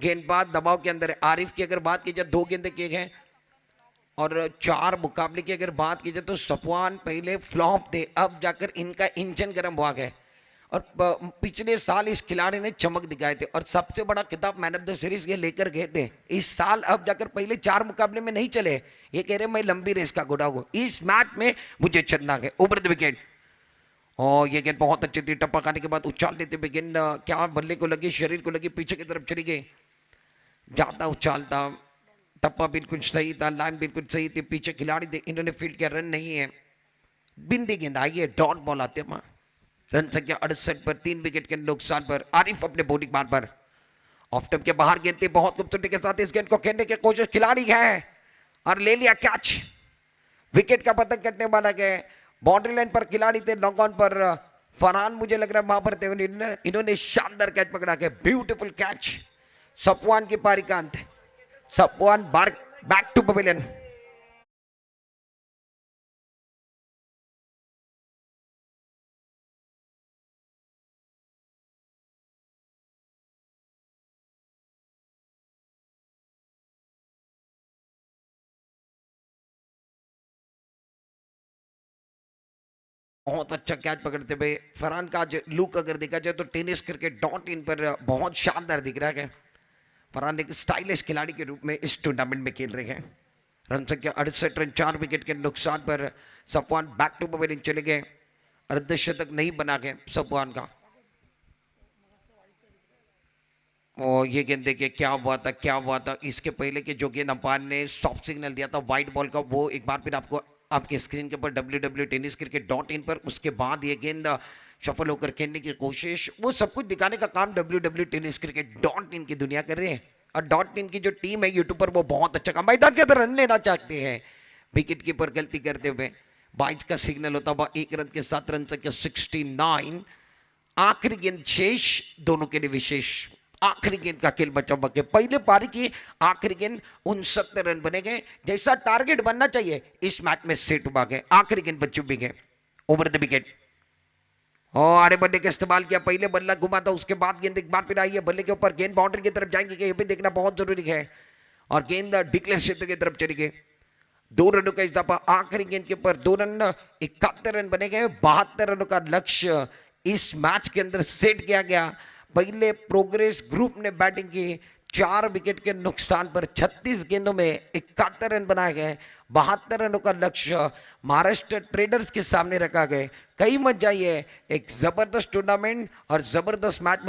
गेंदबाज दबाव के अंदर है। आरिफ की अगर बात की जाए 2 गेंदे किए गए, और 4 मुकाबले की अगर बात की जाए तो सफवान पहले फ्लॉप थे, अब जाकर इनका इंजन गर्म हुआ गया, और पिछले साल इस खिलाड़ी ने चमक दिखाए थे, और सबसे बड़ा खिताब मैन ऑफ द सीरीज ये लेकर गए थे इस साल। अब जाकर पहले 4 मुकाबले में नहीं चले, ये कह रहे मैं लंबी रेस का घोड़ा हूं, इस मैच में मुझे चलना है। ओवर द विकेट, और ये गेंद बहुत अच्छी थी, टप्पा खाने के बाद उछाल देते हुए गेंद क्या बल्ले को लगी, शरीर को लगी, पीछे की तरफ चली गई, ज्यादा उछालता, टप्पा बिल्कुल सही था, लाइन बिल्कुल सही थी, पीछे खिलाड़ी थे, इन्होंने फील्ड किया, रन नहीं है, बिंदी गेंद आई है, डॉट बॉल आते वहां, रन संख्या 68 पर, 3 विकेट के नुकसान पर। आरिफ अपने बॉलिंग बार पर, ऑफ स्टंप के बाहर गेंद थी, बहुत खूबसूरती के साथ इस गेंद को खेलने की कोशिश खिलाड़ी है, और ले लिया कैच, विकेट का पतन करने वाला गए, बाउंड्री लाइन पर खिलाड़ी थे, लॉन्ग ऑन पर फरहान मुझे लग रहा है वहां पर थे, इन्होंने शानदार कैच पकड़ा के, ब्यूटीफुल कैच। सपवान की पारी का अंत, सपवान बैक टू पवेलियन। बहुत अच्छा कैच पकड़ते हुए फरहान का लुक अगर देखा जाए तो टेनिस क्रिकेट डॉट इन पर बहुत शानदार दिख रहा है। फरहान एक स्टाइलिश खिलाड़ी के रूप में इस टूर्नामेंट में खेल रहे हैं। रन संख्या 68 रन, 4 विकेट के नुकसान पर सफवान बैक टू बॉलिंग चले गए। अर्धशतक नहीं बना गए सफवान का। और ये गेंद देखिए क्या हुआ था, क्या हुआ था। इसके पहले के जो गेंद अंपायर ने स्टॉप सिग्नल दिया था व्हाइट बॉल का, वो एक बार फिर आपको आपके स्क्रीन के ऊपर www.tenniscricket.in पर, उसके बाद ये गेंद सफल होकर खेलने की कोशिश, वो सब कुछ दिखाने का काम www.tenniscricket.in की दुनिया कर रहे हैं। और डॉट इन की जो टीम है यूट्यूब पर, वो बहुत अच्छा काम मैदान के अंदर रन लेना चाहते हैं। विकेट कीपर गलती करते हुए 22 का सिग्नल होता हुआ 1 रन के साथ रन संख्या 69। आखिरी गेंद शेष, दोनों के लिए विशेष। आखिरी गेंद का खेल बचा बके पहले पारी की आखिरी गेंद 69 रन बने गए, जैसा टारगेट बनना चाहिए इस मैच में सेट हुआ गए। आखिरी गेंद बच्चू भी गए ओवर द विकेट। और आड़े बल्ले का इस्तेमाल किया, पहले बल्ला घुमा था, उसके बाद गेंद एक बार फिर आई है बल्ले के ऊपर। गेंद बाउंड्री की तरफ जाएंगे कि ये भी देखना बहुत जरूरी है। और गेंद डिक्लेयर क्षेत्र की तरफ चली गई। 2 रनों का इजाफा आखिरी गेंद के ऊपर। 2 रन, 71 रन बने गए। 72 रनों का लक्ष्य इस मैच के अंदर सेट किया गया। पहले प्रोग्रेस ग्रुप ने बैटिंग की, 4 विकेट के नुकसान पर 36 गेंदों में 71 रन बनाए गए। 72 रनों का लक्ष्य महाराष्ट्र ट्रेडर्स के सामने रखा गया। कई मत जाइए, एक जबरदस्त टूर्नामेंट और जबरदस्त मैच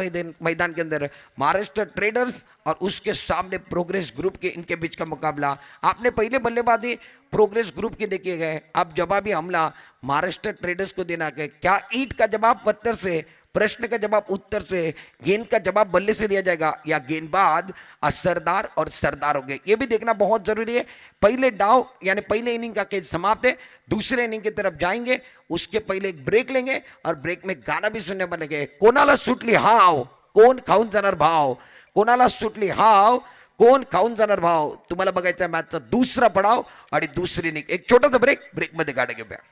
मैदान के अंदर महाराष्ट्र ट्रेडर्स और उसके सामने प्रोग्रेस ग्रुप के, इनके बीच का मुकाबला। आपने पहले बल्लेबाजी प्रोग्रेस ग्रुप की देखिए गए, अब जवाबी हमला महाराष्ट्र ट्रेडर्स को देना है। क्या ईंट का जवाब पत्थर से, प्रश्न का जवाब उत्तर से, गेंद का जवाब बल्ले से दिया जाएगा, या गेंदबाज असरदार और सरदार हो गए, ये भी देखना बहुत जरूरी है। पहले डाव यानी पहले इनिंग का खेल समाप्त है, दूसरे इनिंग की तरफ जाएंगे, उसके पहले एक ब्रेक लेंगे और ब्रेक में गाना भी सुनने बनेंगे। कोणाला सुटली हाव, कोण खाऊन जाणार भाव, कोणाला सुटली हाव, कोण खाऊन जाणार भाव। तुम्हाला बघायचा मॅचचा दुसरा पडाव आणि दुसरी इनिंग। एक छोटासा ब्रेक, ब्रेक मध्ये गाणं घेऊया।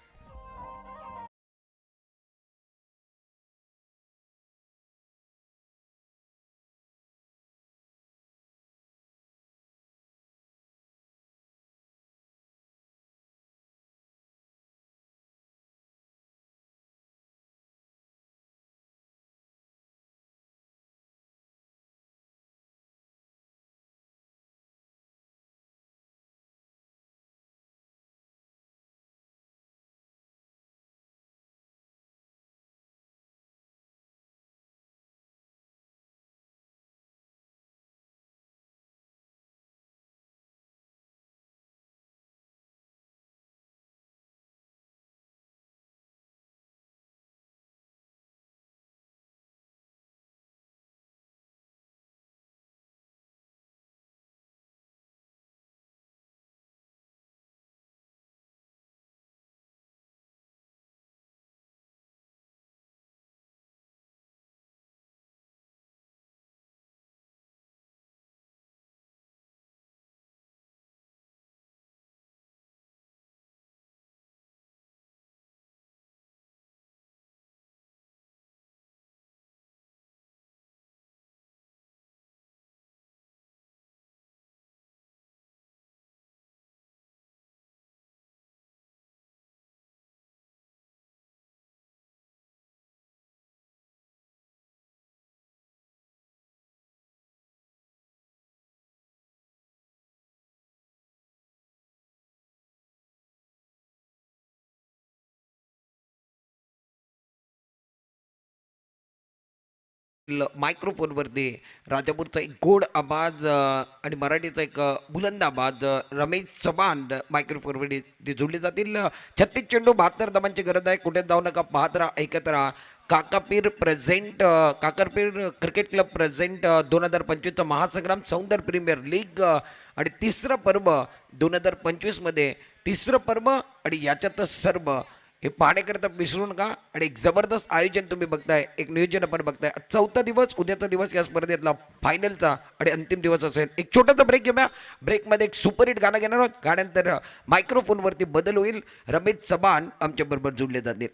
मायक्रोफोनवरती राजापूरचा एक गोड आवाज आणि मराठीचा एक बुलंद आवाज, रमेश चव्हाण मायक्रोफोनवरती ते जोडले जातील। 36 चेंडू 72 धावांची गरज आहे, कुठे जाऊ नका, पाहत राहा, ऐकत राहा। काकापीर प्रेझेंट, काकरपीर क्रिकेट क्लब प्रेझेंट 2025चा महासंग्राम सौंदर्य प्रीमियर लीग आणि तिसरं पर्व 2025 मध्ये, तिसरं पर्व आणि याच्यातच सर्व हे पाहण्याकरता विसरू नका। आणि एक जबरदस्त आयोजन तुम्ही बघताय, एक नियोजन आपण बघताय। चौथा दिवस, उद्याचा दिवस या स्पर्धेतला फायनलचा आणि अंतिम दिवस असेल। एक छोटासा ब्रेक घेऊया, ब्रेकमध्ये एक सुपरहिट गाणं घेणार आहोत, गाण्यानंतर मायक्रोफोनवरती बदल होईल, रमेश चव्हाण आमच्या बरोबर जोडले जातील।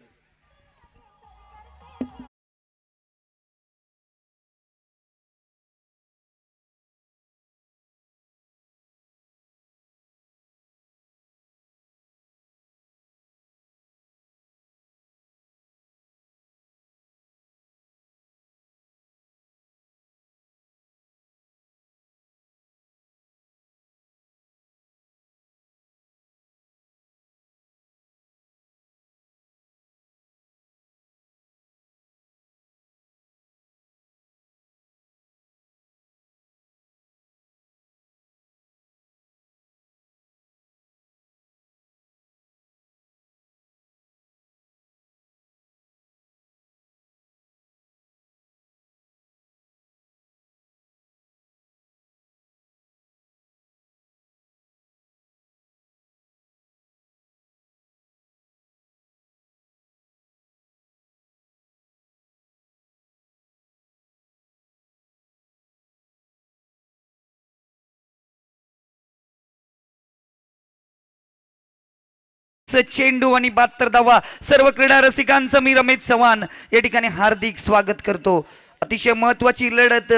चेंडू आणि 72 धावा. सर्व क्रीडा रसिकांचं मी रमेश चव्हाण या ठिकाणी हार्दिक स्वागत करतो. अतिशय महत्वाची लढत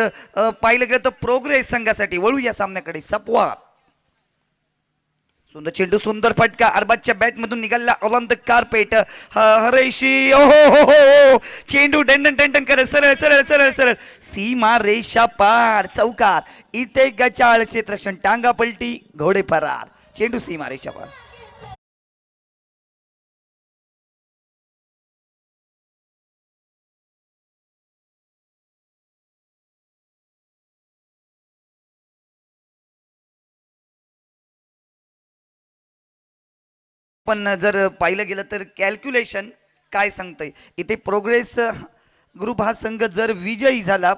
पाहिलं गेलं तर प्रोग्रेस संघासाठी. वळू या सामन्याकडे. सपवा सुंदर चेंडू, सुंदर फटका. अरबाजच्या बॅट मधून निघाला ऑन द कार्पेट. हरेशी ओहो हो हो, चेंडू डंडन डंडन करत सरळ सरळ सरळ सरळ सीमा रेषा पार. चौकार. इथे गचाळ क्षेत्ररक्षण. टांगा पलटी, घोडे फरार. चेंडू सीमा रेषा पार. पण जर पाहिलं गेलं तर कॅल्क्युलेशन काय सांगतंय इथे. प्रोग्रेस ग्रुप हा संघ जर विजयी झाला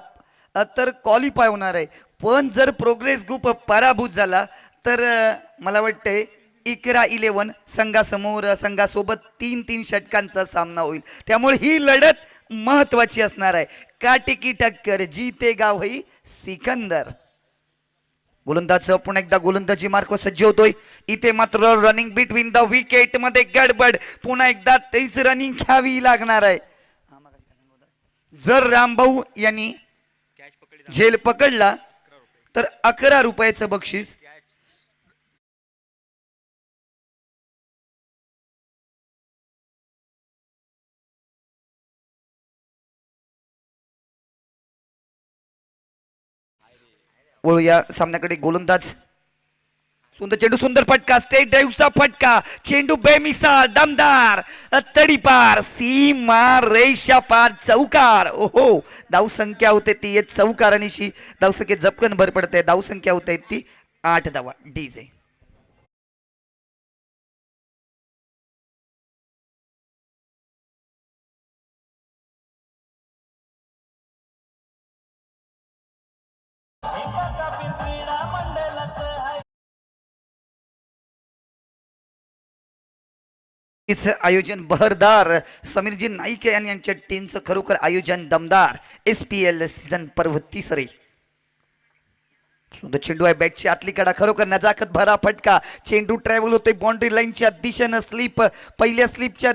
तर क्वालिफाय होणार आहे. पण जर प्रोग्रेस ग्रुप पराभूत झाला तर मला वाटतंय इकरा 11 संघासमोर संघासोबत 3-3 षटकांचा सामना होईल. त्यामुळे ही लढत महत्वाची असणार आहे. काटेकी टक्कर, जीतेगा वही सिकंदर. गोलंदाज पुन्हा एकदा गोलंदाजी मार्क सज्ज होतोय. इथे मात्र रनिंग बिटवीन द विकेट मध्ये गडबड. पुन्हा एकदा तेच रनिंग घ्यावी लागणार आहे. जर रामभाऊ यांनी झेल पकडला तर 11 रुपयाचं बक्षीस. वळूया सामन्याकडे. गोलंदाज सुंदर चेंडू, सुंदर फटका. स्टेट ड्राईव्हचा फटका. चेंडू बेमिसाल, दमदार, तडीपार, सीमा रेषा पार. चौकार. ओहो, धावसंख्या होते ती चौकार आणि धावसंख्या झपकन भर पडते. धावसंख्या होते ती 8 धावा. डीजे आयोजन बहरदार. समीरजी नाईक यांच्या टीमचं खरोखर आयोजन दमदार. SPL सीझन पर्व तिसरे. सुंदर चेंडू आहे. बॅटची आतली कडा. खरोखर नजाकत भरा फटका. चेंडू ट्रॅव्हल होतोय बाउंड्री लाईनच्या दिशेनं. स्लिप, पहिल्या स्लिपच्या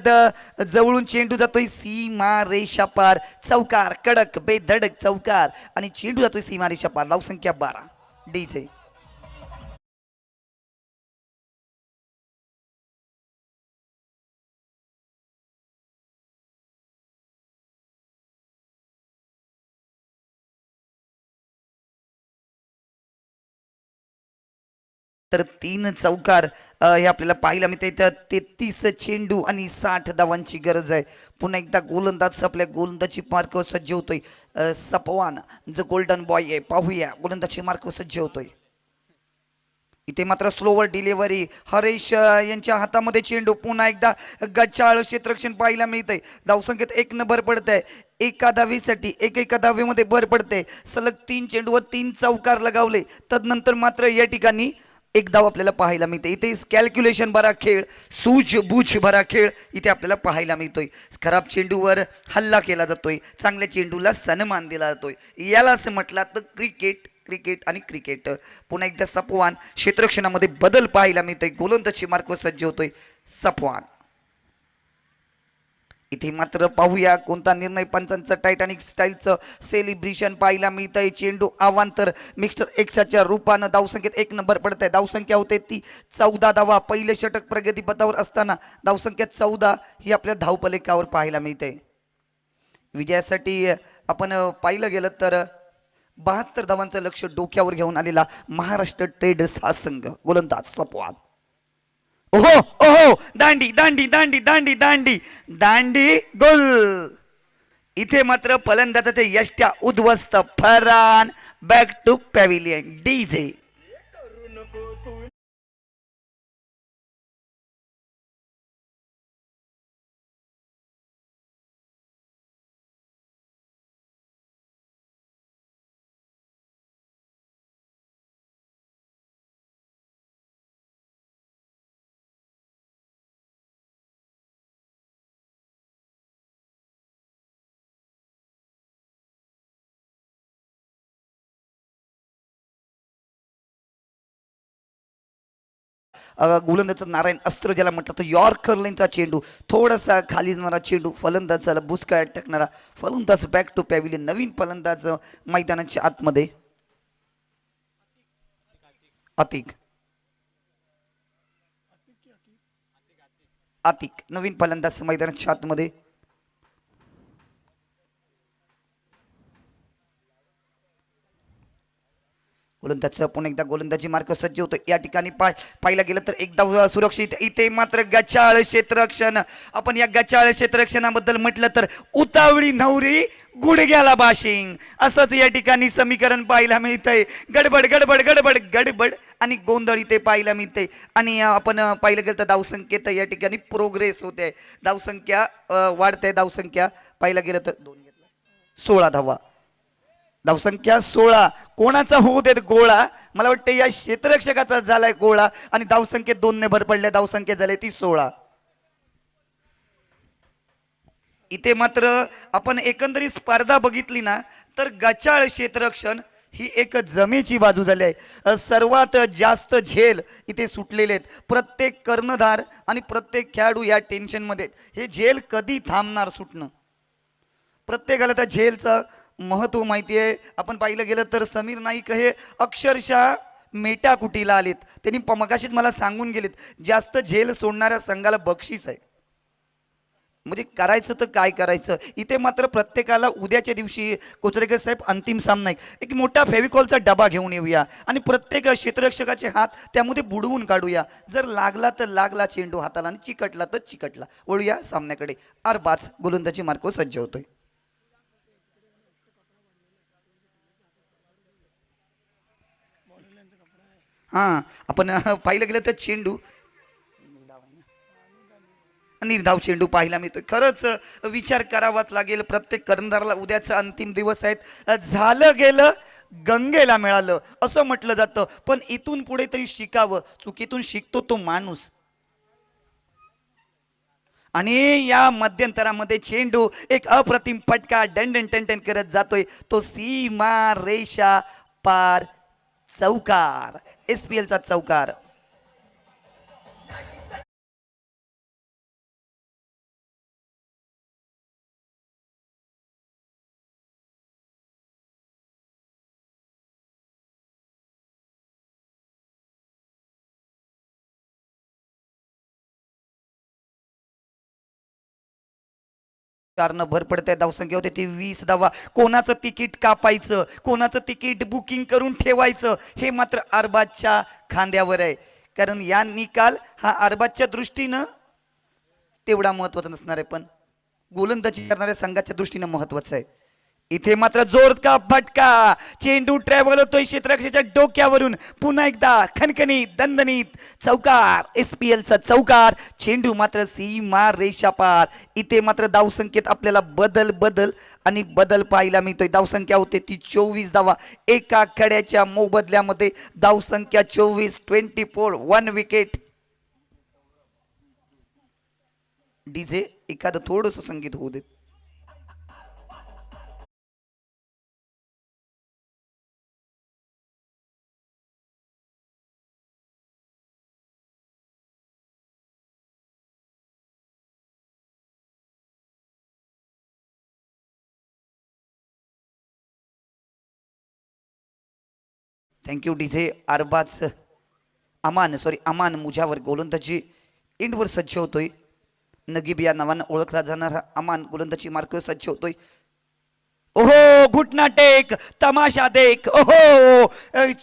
जवळून चेंडू जातोय सीमा रेषा पार. चौकार. कडक बेधडक चौकार आणि चेंडू जातोय सीमा रेषा पार. धावसंख्या 12. डीजे तर 3 चौकार हे आपल्याला पाहायला मिळते. तर 33 चेंडू आणि 60 धावांची गरज आहे. पुन्हा एकदा गोलंदाज आपल्या गोलंदाजी मार्क सज्ज होतोय. सपवान जो गोल्डन बॉय आहे. पाहूया गोलंदाजी मार्क सज्ज होतोय. इथे मात्र स्लोवर डिलिव्हरी. हरेश यांच्या हातामध्ये चेंडू. पुन्हा एकदा गचाळ क्षेत्ररक्षण पाहायला मिळतंय. धावसंख्येत 1 न भर पडतंय. एका धावेसाठी एका धावेमध्ये भर पडते. सलग 3 चेंडूवर 3 चौकार लगावले. तदनंतर मात्र या ठिकाणी 1 धाव आपल्याला पाहायला मिळते. इथे कॅल्क्युलेशन भरा खेळ, सूझबूझ भरा खेळ इथे आपल्याला पाहायला मिळतोय. खराब चेंडूवर हल्ला केला जातोय, चांगल्या चेंडूला सन्मान दिला जातोय. यालाच म्हटलं तर क्रिकेट. क्रिकेट आणि क्रिकेट. पुन्हा एकदा सपवान क्षेत्ररक्षणामध्ये बदल पाहायला मिळतोय. गोलंदाजी मार्क सज्ज होतोय सपवान. इथे मात्र पाहूया कोणता निर्णय. पंचांचं टायटॅनिक स्टाईलचं सेलिब्रेशन पाहायला मिळतंय. चेंडू अवांतर मिस्टर एक्सच्या रूपानं. धावसंख्येत 1 नंबर पडत आहे. धावसंख्या होते ती 14 धावा. पहिले षटक प्रगतीपथावर असताना धावसंख्या 14 ही आपल्या धावफलकावर पाहायला मिळते. विजयासाठी आपण पाहिलं गेलं तर 72 धावांचं लक्ष डोक्यावर घेऊन आलेला महाराष्ट्र ट्रेडर्स हा संघ. गोलंदाज सपवान. ओहो ओहो, दांडी दांडी दांडी दांडी दांडी दांडी गोल. इथे मात्र फलंदाजाचे यष्ट्या उद्ध्वस्त. Farhan back to pavilion. DJ गोलंदाज नारायण अस्त्र ज्याला म्हटलं तर यॉर्कर लाईनचा चेंडू, थोडासा खाली जाणारा चेंडू, फलंदाजाला बुचकाळ्यात टाकणारा फलंदाज बॅक टू पॅव्हिलियन, नवीन फलंदाज मैदानाच्या आतमध्ये अतिक अतिक नवीन फलंदाज मैदानाच्या आतमध्ये. गोलंदाज पुन्हा एकदा गोलंदाजी मार्क सज्ज होतो. या ठिकाणी पाहिलं गेलं तर एकदा सुरक्षित, इथे मात्र गचाळ क्षेत्ररक्षण. आपण या गचाळ क्षेत्ररक्षणाबद्दल म्हटलं तर उतावळी नवरी गुडघ्याला बाशिंग, असंच या ठिकाणी समीकरण पाहायला मिळतंय. गडबड गडबड गडबड गडबड आणि गोंधळ इथे पाहायला मिळते. आणि आपण पाहिलं गेलं तर धावसंख्येत या ठिकाणी प्रोग्रेस होते, धावसंख्या वाढते. धावसंख्या पाहिलं गेलं तर 16 धावा, धावसंख्या 16. कोणाचा होऊ देत गोळा, मला वाटतं या क्षेत्ररक्षकाचा झालाय गोळा आणि धावसंख्येत 2 ने भर पडल्या, धावसंख्या झाली ती 16. इथे मात्र आपण एकंदरीत स्पर्धा बघितली ना तर गचाळ क्षेत्ररक्षण ही एक जमेची बाजू झाली आहे. सर्वात जास्त झेल इथे सुटलेले आहेत. प्रत्येक कर्णधार आणि प्रत्येक खेळाडू या टेन्शनमध्ये, हे झेल कधी थांबणार सुटणं, प्रत्येकाला त्या झेलचं महत्व माहिती आहे. आपण पाहिलं गेलं तर समीर नाईक हे अक्षरशः मेटाकुटीला आलेत. त्यांनी मगाशीच मला सांगून गेलेत जास्त झेल सोडणाऱ्या संघाला बक्षीस आहे. म्हणजे करायचं तर काय करायचं. इथे मात्र प्रत्येकाला उद्याच्या दिवशी कोचरेकर साहेब अंतिम सामना एक मोठा फेविकॉलचा डबा घेऊन येऊया आणि प्रत्येक क्षेत्ररक्षकाचे हात त्यामध्ये बुडवून काढूया. जर लागला तर लागला चेंडू हाताला आणि चिकटला तर चिकटला. वळूया सामन्याकडे. अरबाज गोलंदाजी मार्को सज्ज होतोय. हां, आपण पाहिलं गेलं तर चेंडू निर्धाव चेंडू पाहायला मिळतोय. खरंच विचार करावाच लागेल. प्रत्येक कर्णधाराला उद्याचा अंतिम दिवस आहेत. झालं गेलं गंगेला मिळालं असं म्हटलं जातं, पण इथून पुढे तरी शिकावं. चुकीतून शिकतो तो माणूस. आणि या मध्यंतरामध्ये चेंडू एक अप्रतिम फटका डंडन टन करत जातोय. तो सीमा रेषा पार चौकार, SPL चा चौकार. कारण भर पडते. धावसंख्या होते ती 20 धावा. कोणाचं तिकीट कापायचं, कोणाचं तिकीट बुकिंग करून ठेवायचं हे मात्र अरबाजच्या खांद्यावर आहे. कारण या निकाल हा अरबाजच्या दृष्टीनं तेवढा महत्वाचा नसणार आहे, पण गोलंदाजी करणाऱ्या संघाच्या दृष्टीनं महत्वाचं आहे. इथे मात्र जोर का फटका, चेंडू ट्रॅव्हल होतोय क्षेत्ररक्षकाच्या डोक्यावरून. पुन्हा एकदा खणखणीत दणदणीत चौकार, SPL चा चौकार. चेंडू मात्र सीमा रेषा पार. इथे मात्र धावसंख्येत आपल्याला बदल बदल आणि बदल पाहायला मिळतोय. धावसंख्या होते ती 24 धावा. एका खड्याच्या मोबदल्यामध्ये धावसंख्या 24, 24, 1 विकेट. डीजे एखादं थोडंसं संगीत होऊ देत. Thank you DJ. अरबाज अमान मुजावर गोलंदाजी इंडवर सज्ज होतोय. नगीब या नावानं ओळखला जाणारा अमान गोलंदाजी मार्क सज्ज होतोय. ओहो, घुटना टेक, तमाशा देख. ओहो,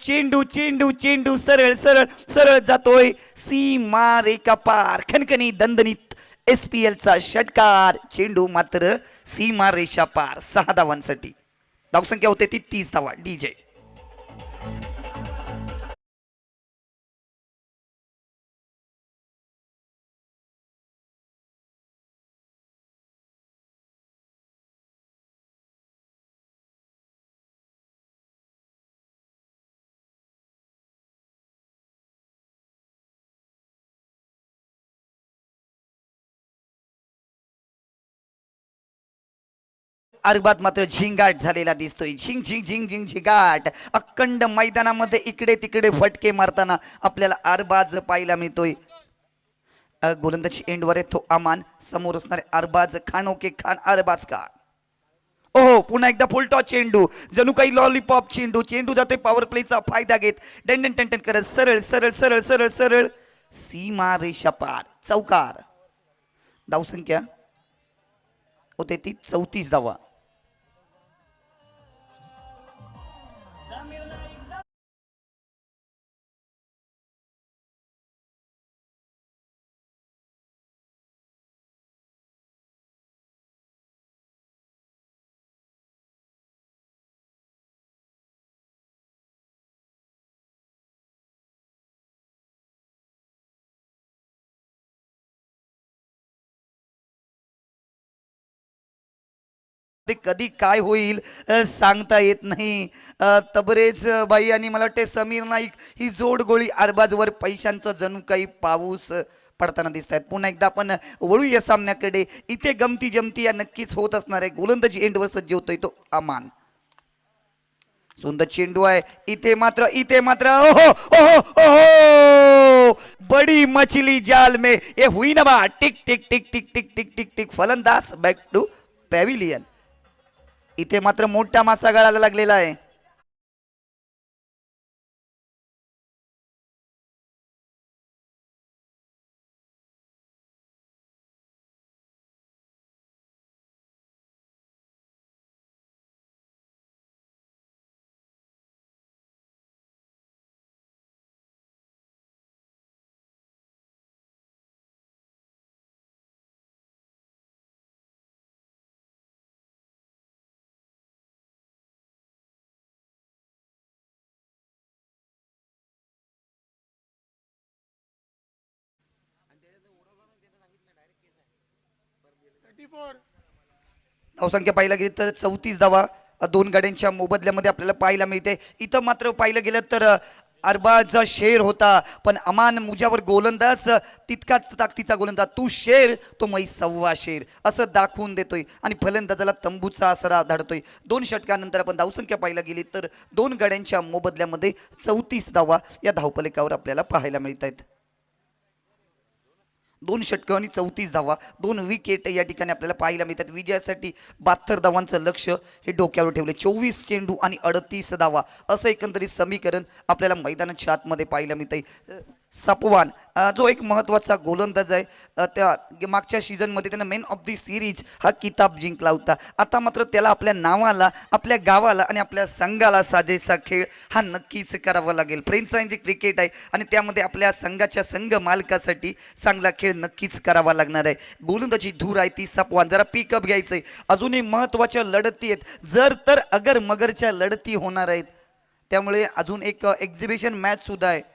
चेंडू चेंडू चेंडू सरळ सरळ सरळ जातोय सीमा रेखा पार. खणखणी दणदणीत SPL चा षटकार. चेंडू मात्र सीमा रेषा पार. 6 धावांसाठी. धावसंख्या होते ती 30 धावा. डीजे अरबाज मात्र झिंगाट झालेला दिसतोय. झिंग झिंग झिंग झिंग झिंगाट. अखंड मैदानामध्ये इकडे तिकडे फटके मारताना आपल्याला अरबाज पाहायला मिळतोय. गोलंदाजी एंडवर आहे तो अमान. समोर असणारे अरबाज खानोके खान अरबाज का. ओहो पुन्हा एकदा फुलटॉ चेंडू. जणू काही लॉलीपॉप चेंडू. चेंडू जातोय पॉवर प्लेचा फायदा घेत. टन टन टन करत सरळ सरळ सरळ सरळ सरळ सीमा रेषा पार. चौकार. धावसंख्या होते ती 34 धावा. ते कधी काय होईल सांगता येत नाही. तबरेज बाई आणि मला वाटते समीर नाईक ही जोड गोळी अरबाजवर पैशांचं जणू काही पाऊस पडताना दिसत आहेत. पुन्हा एकदा आपण वळू या सामन्याकडे. इथे गमती जमती या नक्कीच होत असणार आहे. गोलंदाजी एंडवर सज्ज होतोय तो अमान. सुंदर चेंडू आहे. इथे मात्र ओहो ओहो ओहो बडी मछली जाल में ये हुई ना बा. टिक टिक टिक टिक टिक टिक टिक टिक फलंदाज बॅक टू पॅव्हिलियन. इथे मात्र मोठा मासा गळाला लागलेला आहे. धावसंख्या पाहायला गेली तर 34 धावा दोन गाड्यांच्या मोबदल्यामध्ये आपल्याला पाहायला मिळते. इथं मात्र पाहिलं गेलं तर अरबाजचा शेर होता पण अमान मुजावर गोलंदाज तितकाच ताकदीचा गोलंदाज. तू शेर तो मै सव्वा शेर असं दाखवून देतोय आणि फलंदाजाला तंबूचा आसरा धाडतोय. 2 षटकानंतर आपण धावसंख्या पाहायला गेली तर दोन गाड्यांच्या मोबदल्यामध्ये 34 धावा या धावफलकावर आपल्याला पाहायला मिळत आहेत. 2 षटकं आणि 34 धावा 2 विकेट या ठिकाणी आपल्याला पाहायला मिळतात. विजयासाठी 72 धावांचं लक्ष हे डोक्यावर ठेवले. 24 चेंडू आणि 38 धावा असं एकंदरीत समीकरण आपल्याला मैदानाच्या आतमध्ये पाहायला मिळतंय. सपवान जो एक महत्त्वाचा गोलंदाज आहे. त्या मागच्या सीझनमध्ये त्यानं मॅन ऑफ दी सिरीज हा किताब जिंकला होता. आता मात्र त्याला आपल्या नावाला आपल्या गावाला आणि आपल्या संघाला साजेसा खेळ हा नक्कीच करावा लागेल. फ्रेंचायझी क्रिकेट आहे आणि त्यामध्ये आपल्या संघाच्या संघ मालकासाठी चांगला खेळ नक्कीच करावा लागणार आहे. गोलंदाजी धूर आहे ती सपवान. जरा पिकअप घ्यायचंय. अजूनही महत्त्वाच्या लढती आहेत. जर तर अगर मगरच्या लढती होणार आहेत त्यामुळे अजून एक एक्झिबिशन मॅच सुद्धा आहे.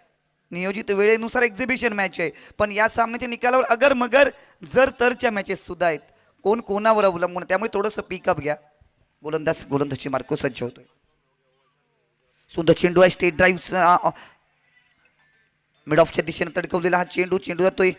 नियोजित वेळेनुसार एक्झिबिशन मॅच आहे पण या सामन्याच्या निकालावर अगर मगर जर तरच्या मॅचेस सुद्धा आहेत. कोण कोणावर अवलंबून. त्यामुळे थोडंसं पिकअप घ्या. गोलंदाजी मार्को सज्ज होतोय. सुंदर चेंडू आहे. स्टेट ड्राईव्ह मिड ऑफच्या दिशेने तडकवलेला हा चेंडू जातोय.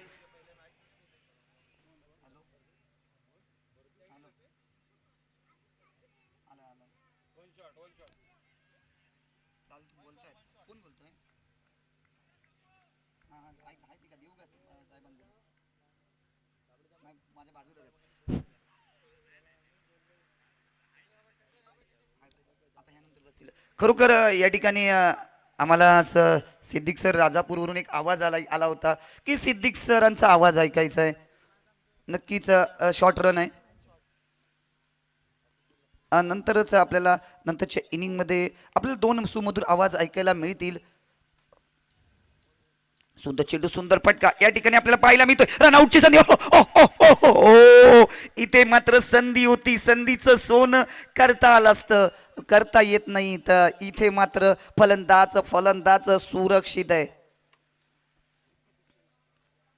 खरोखर या ठिकाणी आम्हाला सिद्दीक सर राजापूरवरून एक आवाज आला होता की सिद्दीक सरांचा आवाज ऐकायचा आहे. नक्कीच शॉर्ट रन आहे. नंतरच आपल्याला नंतरच्या इनिंगमध्ये आपल्याला 2 सुमधुर आवाज ऐकायला मिळतील. सुंदर चेंडू सुंदर फटका या ठिकाणी आपल्याला पाहायला मिळतोय. रनआउटची संधी. इथे मात्र संधी होती. संधीचं सोनं करता आलं असतं. करता येत नाही. तर इथे मात्र फलंदाज सुरक्षित आहे.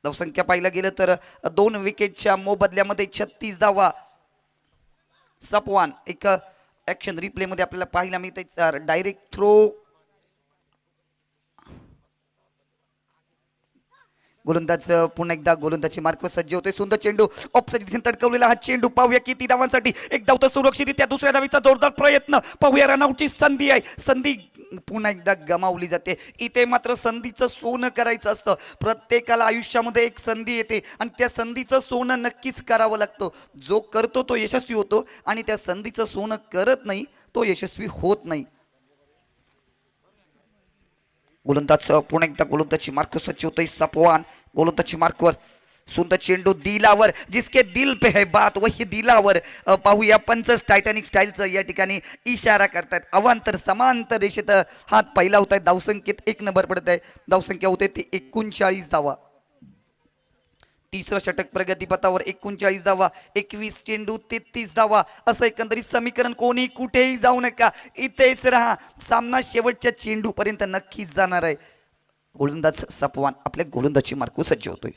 धावसंख्या पाहायला गेलं तर 2 विकेटच्या मोबदल्यामध्ये 36 धावा. सपवान एक ऍक्शन रिप्ले मध्ये आपल्याला पाहायला मिळते. डायरेक्ट थ्रो गोलंदाज पुन्हा एकदा गोलंदाजी मार्कवर सज्ज होतोय. सुंदर चेंडू ऑफसाईड दिशेने तडकवलेला हा चेंडू पाहूया किती धावांसाठी. एक धाव तर सुरक्षितरित्या दुसऱ्या धावीचा जोरदार प्रयत्न पाहूया. रनआउटची संधी आहे. संधी पुन्हा एकदा गमावली जाते. इथे मात्र संधीचं सोनं करायचं असतं. प्रत्येकाला आयुष्यामध्ये एक संधी येते आणि त्या संधीचं सोनं नक्कीच करावं लागतं. जो करतो तो यशस्वी होतो आणि त्या संधीचं सोनं करत नाही तो यशस्वी होत नाही. गोलंदाज पुन्हा एकदा गोलंदाजी मार्क सज्ज होतोय. सपवान गोलंदाजी मार्कवर सुंदर चेंडू दिलावर. जिसके दिल पे है बात वही दिलावर. पाहूया पंचच टायटॅनिक स्टाईलचं या ठिकाणी इशारा करतायत. अवांतर समांतर रेषेत हात पहिला होत आहे. धावसंख्येत 1 नंबर पडत आहे. धावसंख्या होते ती 39 धावा. तिसरं षटक प्रगतीपथावर 39 धावा. 21 चेंडू 33 धावा. असं एकंदरीत समीकरण. कोणी कुठेही जाऊ नका, इथेच राहा. सामना शेवटच्या चेंडू पर्यंत नक्कीच जाणार आहे. गोलंदाज सपवान आपल्या गोलंदाजी मार्कवर सज्ज होतोय.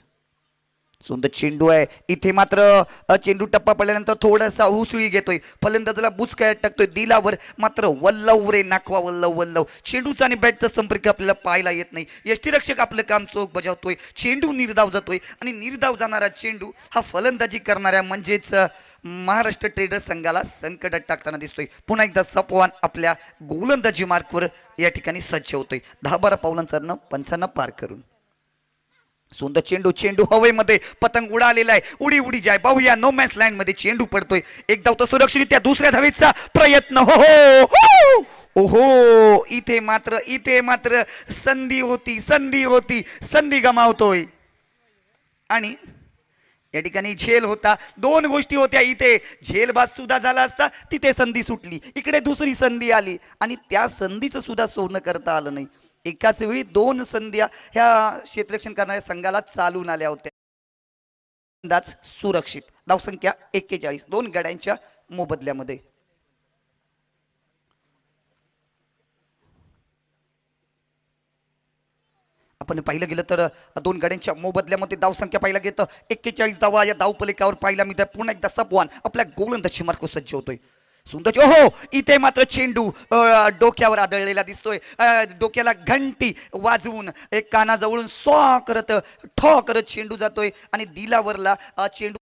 सुंदर चेंडू आहे. इथे मात्र चेंडू टप्पा पडल्यानंतर थोडासा उसळी घेतोय. फलंदाजाला बुचकायात टाकतोय. दिलावर मात्र वल्लव रे नाखवा वल्लव वल्लव. चेंडूचा आणि बॅटचा संपर्क आपल्याला पाहायला येत नाही. यष्टीरक्षक आपलं काम चोख बजावतोय. चेंडू निर्धाव जातोय आणि निर्धाव जाणारा चेंडू हा फलंदाजी करणाऱ्या म्हणजेच महाराष्ट्र ट्रेडर्स संघाला संकटात टाकताना दिसतोय. पुन्हा एकदा सपवान आपल्या गोलंदाजी मार्कवर या ठिकाणी सज्ज होतोय. 10-12 पावलांचं 55 पार करून. सुंदर चेंडू. चेंडू हवेमध्ये पतंग उडालेला आहे. उडी उडी जाय. पाहूया नो मॅच लँड मध्ये चेंडू पडतोय. एक धाव तर सुरक्षितरित्या दुसऱ्या धावेचा प्रयत्न. हो हो ओहो. इथे मात्र संधी होती. संधी गमावतोय आणि या ठिकाणी झेल होता. 2 गोष्टी होत्या. इथे झेलबाज सुद्धा झाला असता, तिथे संधी सुटली. इकडे दुसरी संधी आली आणि त्या संधीचं सुद्धा सोडणं करता आलं नाही. एकाच वेळी 2 संध्या ह्या क्षेत्ररक्षण करणाऱ्या संघाला चालून आल्या होत्या. अंदाज सुरक्षित. धावसंख्या 41. 2 गड्यांच्या मोबदल्यामध्ये. आपण पाहिलं गेलं तर 2 गड्यांच्या मोबदल्यामध्ये धावसंख्या पाहिला गेलं 41 धावा या धावपलिकावर पाहिला मी. पुन्हा एकदा सपवान आपल्या गोलंदाजी मार्कवर सज्ज होतोय. सुंदर. हो इथे मात्र चेंडू डोक्यावर आदळलेला दिसतोय. डोक्याला घंटी वाजवून एक कानाजवळून सॉ करत ठॉ करत चेंडू जातोय आणि दिलावरला चेंडू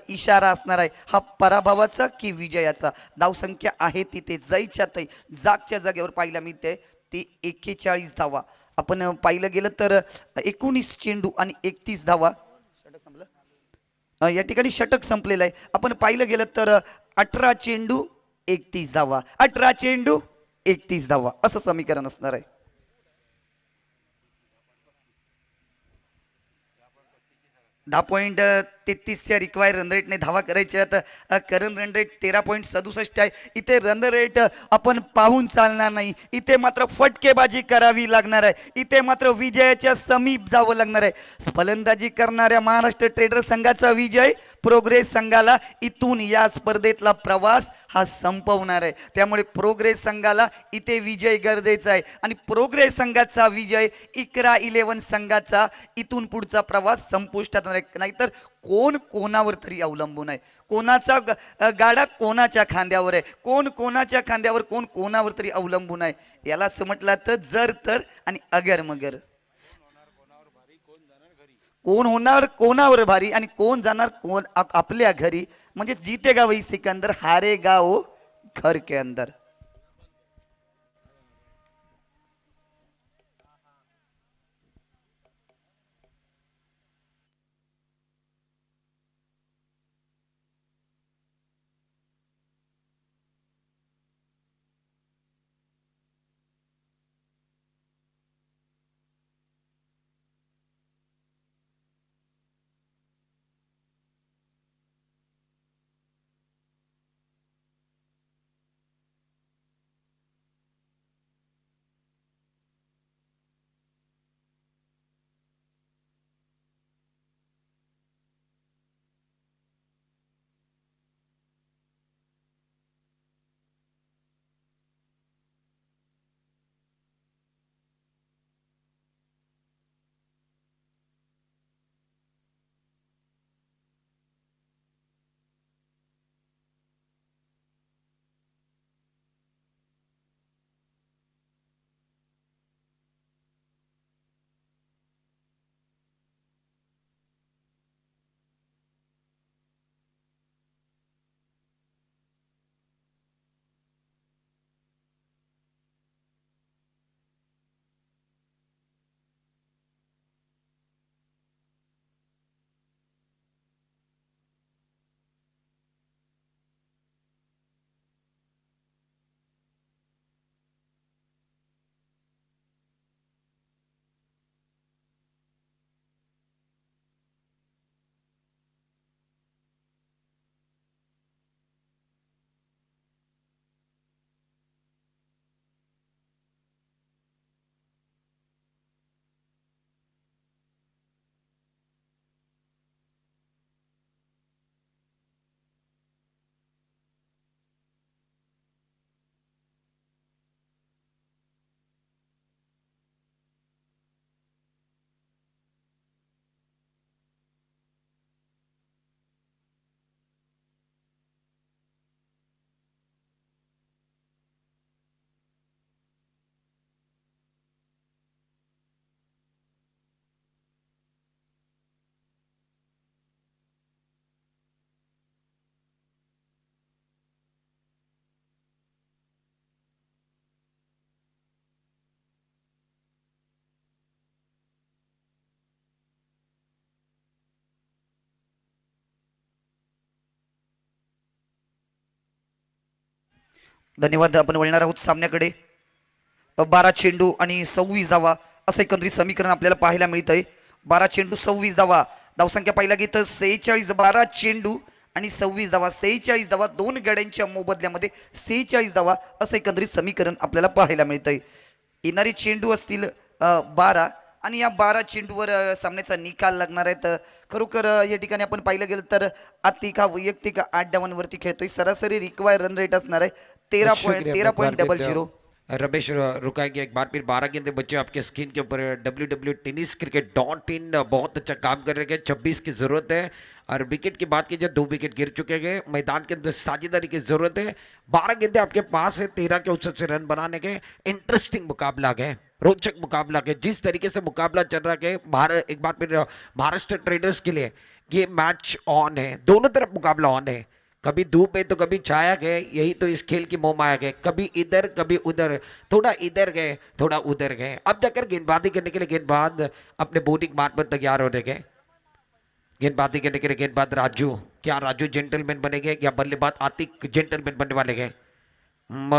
इशारा असणार आहे. हा पराभवाचा की विजयाचा. धावसंख्या आहे तिथे जायच्यात जागच्या जागेवर पाहिला मी ती 41 धावा. आपण पाहिलं गेलं तर 19 चेंडू आणि 31 धावा. या ठिकाणी षटक संपलेलं आहे. आपण पाहिलं गेलं तर 18 चेंडू 31 धावा. 18 चेंडू 31 धावा असं समीकरण असणार आहे. 10.33च्या रिक्वायर रन रेटने धावा करायच्यात. करंट रन रेट 13.67 आहे. इथे रन रेट आपण पाहून चालणार नाही. इथे मात्र फटकेबाजी करावी लागणार आहे. इथे मात्र विजयाच्या समीप जावं लागणार आहे. फलंदाजी करणाऱ्या महाराष्ट्र ट्रेडर संघाचा विजय प्रोग्रेस संघाला इथून या स्पर्धेतला प्रवास हा संपवणार आहे. त्यामुळे प्रोग्रेस संघाला इथे विजय गरजेचा आहे आणि प्रोग्रेस संघाचा विजय इकरा 11 संघाचा इथून पुढचा प्रवास संपुष्टात आहे. नाहीतर कोण कोणावर तरी अवलंबून आहे. कोणाचा गाडा कोणाच्या खांद्यावर आहे. कोण कोणाच्या खांद्यावर कोण कोणावर तरी अवलंबून आहे. यालाच म्हटलं तर जर तर आणि अगर मगर. कोण होणार कोणावर भारी आणि कोण जाणार कोण आपल्या घरी. म्हणजे जीतेगा वही सिकंदर हारेगा वो घर के अंदर. धन्यवाद. आपण वळणार आहोत सामन्याकडे. 12 चेंडू आणि 26 धावा असं एकंदरीत समीकरण आपल्याला पाहायला मिळतंय. 12 चेंडू 26 धावा. धावसंख्या पाहिला गेलं तर 46. 12 चेंडू आणि 26 धावा, 46 धावा, दोन गड्यांच्या मोबदल्यामध्ये 46 धावा असं एकंदरीत समीकरण आपल्याला पाहायला मिळतंय. येणारे चेंडू असतील 12 आणि या 12 चेंडूवर सामन्याचा निकाल लागणार आहे. तर खरोखर या ठिकाणी आपण पाहिलं गेलं तर आतिक हा वैयक्तिक 8 धावांवरती खेळतोय. सरासरी रिक्वायर रन रेट असणार आहे 13.00. रमेश रुकाएंगे एक बार फिर 12 गेंदे बच्चे आपके स्क्रीन के ऊपर www.tenniscricket.in बहुत अच्छा काम कर रहे हैं. 26 की जरूरत है और विकेट की बात कीजिए 2 विकेट गिर चुके हैं. मैदान के अंदर साझेदारी की जरूरत है. 12 गेंदे आपके पास है 13 के औसत से रन बनाने के. इंटरेस्टिंग मुकाबला है, रोचक मुकाबला है. जिस तरीके से मुकाबला चल रहा है एक बार फिर महाराष्ट्र ट्रेडर्स के लिए ये मैच ऑन है. दोनों तरफ मुकाबला ऑन है. कभी धूप है तो कभी छाया गए. यही तो इस खेल की मोह माया है. कभी इधर कभी उधर, थोड़ा इधर गए थोड़ा उधर गए. अब जाकर गेंदबाजी करने के लिए गेंदबाज अपने बॉलिंग मार्ग पर तैयार हो रहे. गेंदबाजी करने के लिए गेंदबाज राजू. क्या राजू जेंटलमैन बनेंगे या बल्लेबाज आतिक जेंटलमैन बनने वाले हैं?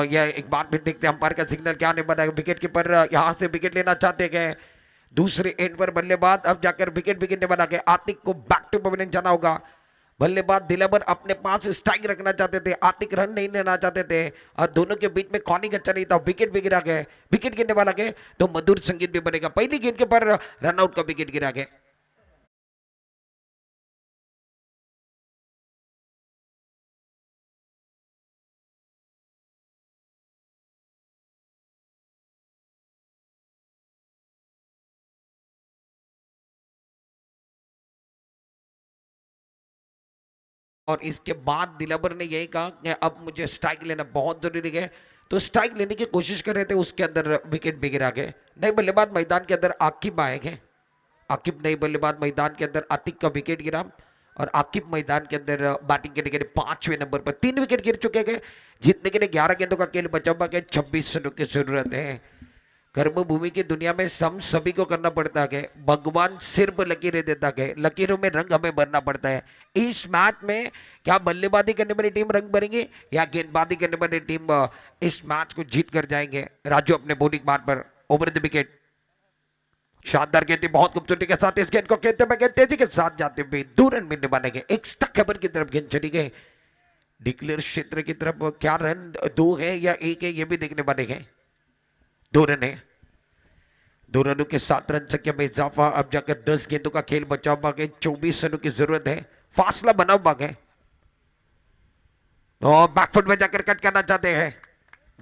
यह एक बार फिर देखते हैं अंपायर का सिग्नल क्या नहीं बना. विकेट कीपर यहां से विकेट लेना चाहते हैं. दूसरे एंड पर बल्लेबाज अब जाकर विकेट विकेट बना के आतिक को बैक टू पवेलियन जाना होगा. बल्लेबाज दिलावर अपने पास स्ट्राइक रखना चाहते थे. आतिक रन नहीं लेना चाहते थे और दोनों के बीच में कॉर्निंग अच्छा नहीं था. विकेट भी गिरा गए. विकेट गिरने वाला गए तो मधुर संगीत भी बनेगा. पहली गेंद के पर रनआउट का विकेट गिरा गया. और इसके बाद दिलावर ने यही कहा कि अब मुझे स्ट्राइक लेना बहुत जरूरी है. तो स्ट्राइक लेने की कोशिश कर रहे थे. उसके अंदर विकेट भी गिरा गए. नए बल्लेबाज मैदान के अंदर आकिब आए हैं. आकिब नए बल्लेबाज मैदान के अंदर. आतिक का विकेट गिरा और आकिब मैदान के अंदर बैटिंग करने के लिए 5वें नंबर पर. 3 विकेट गिर चुके हैं. जीतने के लिए 11 गेंदों का खेल बचा हुआ है. 26 रनों की जरूरत है. कर्मभूमि की दुनिया में सम सभी को करना पड़ता है. भगवान सिर्फ लकीरें देता है. लकीरों में रंग हमें भरना पड़ता है. इस मैच में क्या बल्लेबाजी करने वाली टीम रंग भरेंगे या गेंदबाजी करने वाली टीम इस मैच को जीत कर जाएंगे? राजू अपने बॉलिंग मार्ग पर ओवर द विकेट. शानदार गेंद बहुत खूबसूरती के साथ इस गेंद को खेलते हुए तेजी के साथ जाते हुए 2 रन मिलने वाले हैं. एक स्टक खबर की तरफ गेंद चली गई. डिक्लेयर क्षेत्र की तरफ क्या रन 2 है या 1 है ये भी देखने वाले हैं. 2 रन है. 2 रनों के 7 रन संख्या में इजाफा. अब जाकर 10 गेंदों का खेल बचा हुआ है. 24 रनों की जरूरत है. फासला बना हुआ है और बैकफुट में जाकर कट करना चाहते हैं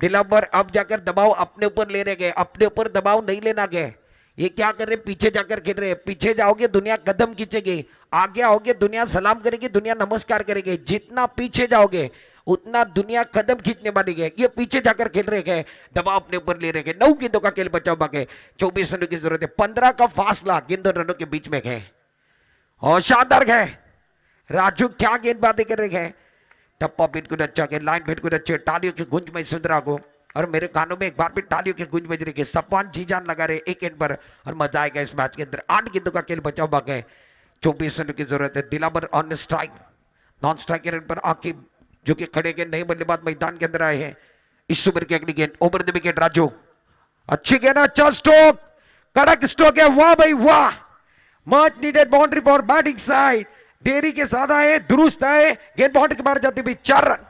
दिलावर. अब जाकर दबाव अपने ऊपर ले रहे गए. अपने ऊपर दबाव नहीं लेना गए. ये क्या कर रहे? पीछे जाकर खेल रहे. पीछे जाओगे दुनिया कदम खींचेगी. आगे आओगे दुनिया सलाम करेगी, दुनिया नमस्कार करेगी. जितना पीछे जाओगे उतना दुनिया कदम खींचने वाली है. ये पीछे जाकर खेल रहे हैं. दबाव अपने ऊपर ले रहे हैं. 9 गेंदों का खेल बचा हुआ है. 24 रनों की जरूरत है. 15 का फासला गेंदों रनों के बीच में है और शानदार है. राजू क्या गेंदबाजी कर रहे हैं. टप्पा बिल्कुल अच्छा है. लाइन बिल्कुल अच्छे. तालियों की गूंज में सुन रहा हूं और मेरे कानों में एक बार भी तालियों की गूंज बज रही है. सपवान जी जान लगा रहे एक एंड पर और मजा आएगा इस मैच के अंदर. 8 गेंदों का खेल बचा हुआ है. 24 रनों की जरूरत है. Dilawar on strike. Non strike run पर आकिब जो कि खड़े के नए बल्लेबाज मैदान के अंदर आए हैं. इस ओवर की अगली गेंद ओवर द विकेट. राजू अच्छी गेंद. अच्छा स्ट्रोक. कड़क स्ट्रोक है. वाह भाई वाह. Much needed boundary for batting side. देरी के साथ आए, दुरुस्त आए. गेंद बाउंड्री के बाहर जाती हुई 4 रन.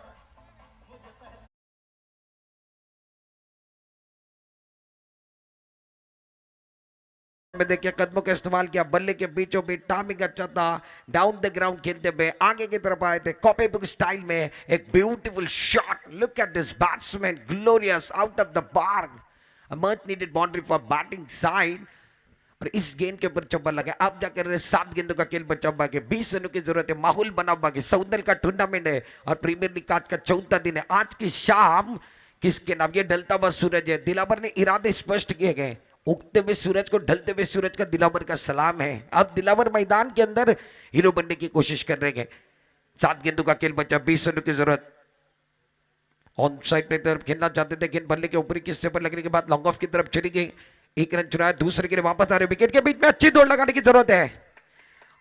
में देखिए कदमों का इस्तेमाल किया. बल्ले के बीचों बीच टाइमिंग अच्छा था. डाउन द ग्राउंड खेलते हुए आगे की तरफ आए थे कॉपी बुक स्टाइल में. एक beautiful shot. Look at this batsman glorious out of the park. Much needed boundary for batting side और इस गेंद के ऊपर चौका लगा. अब जाकर 7 गेंदों का खेल बचा हुआ है. 20 रनों की जरूरत है. माहौल बना हुआ है. सौदल का टूर्नामेंट है और प्रीमियर लीग का आज का 14वां दिन है. आज की शाम किसके नाम? ये ढलता हुआ सूरज है. दिलावर ने इरादे स्पष्ट किए गए. उगते हुए सूरज को ढलते हुए सूरज का दिलावर का सलाम है. अब दिलावर मैदान के अंदर हीरो बनने की कोशिश कर रहे हैं. 7 गेंदों का खेल बचा. 20 रनों की जरूरत. ऑन साइड की तरफ खेलना चाहते थे. गेंद बल्ले के ऊपरी किस्से पर लगने के बाद लॉन्ग ऑफ की तरफ चली गई. 1 रन चुराया. दूसरे के लिए वापस आ रहे. विकेट के बीच में अच्छी दौड़ लगाने की जरूरत है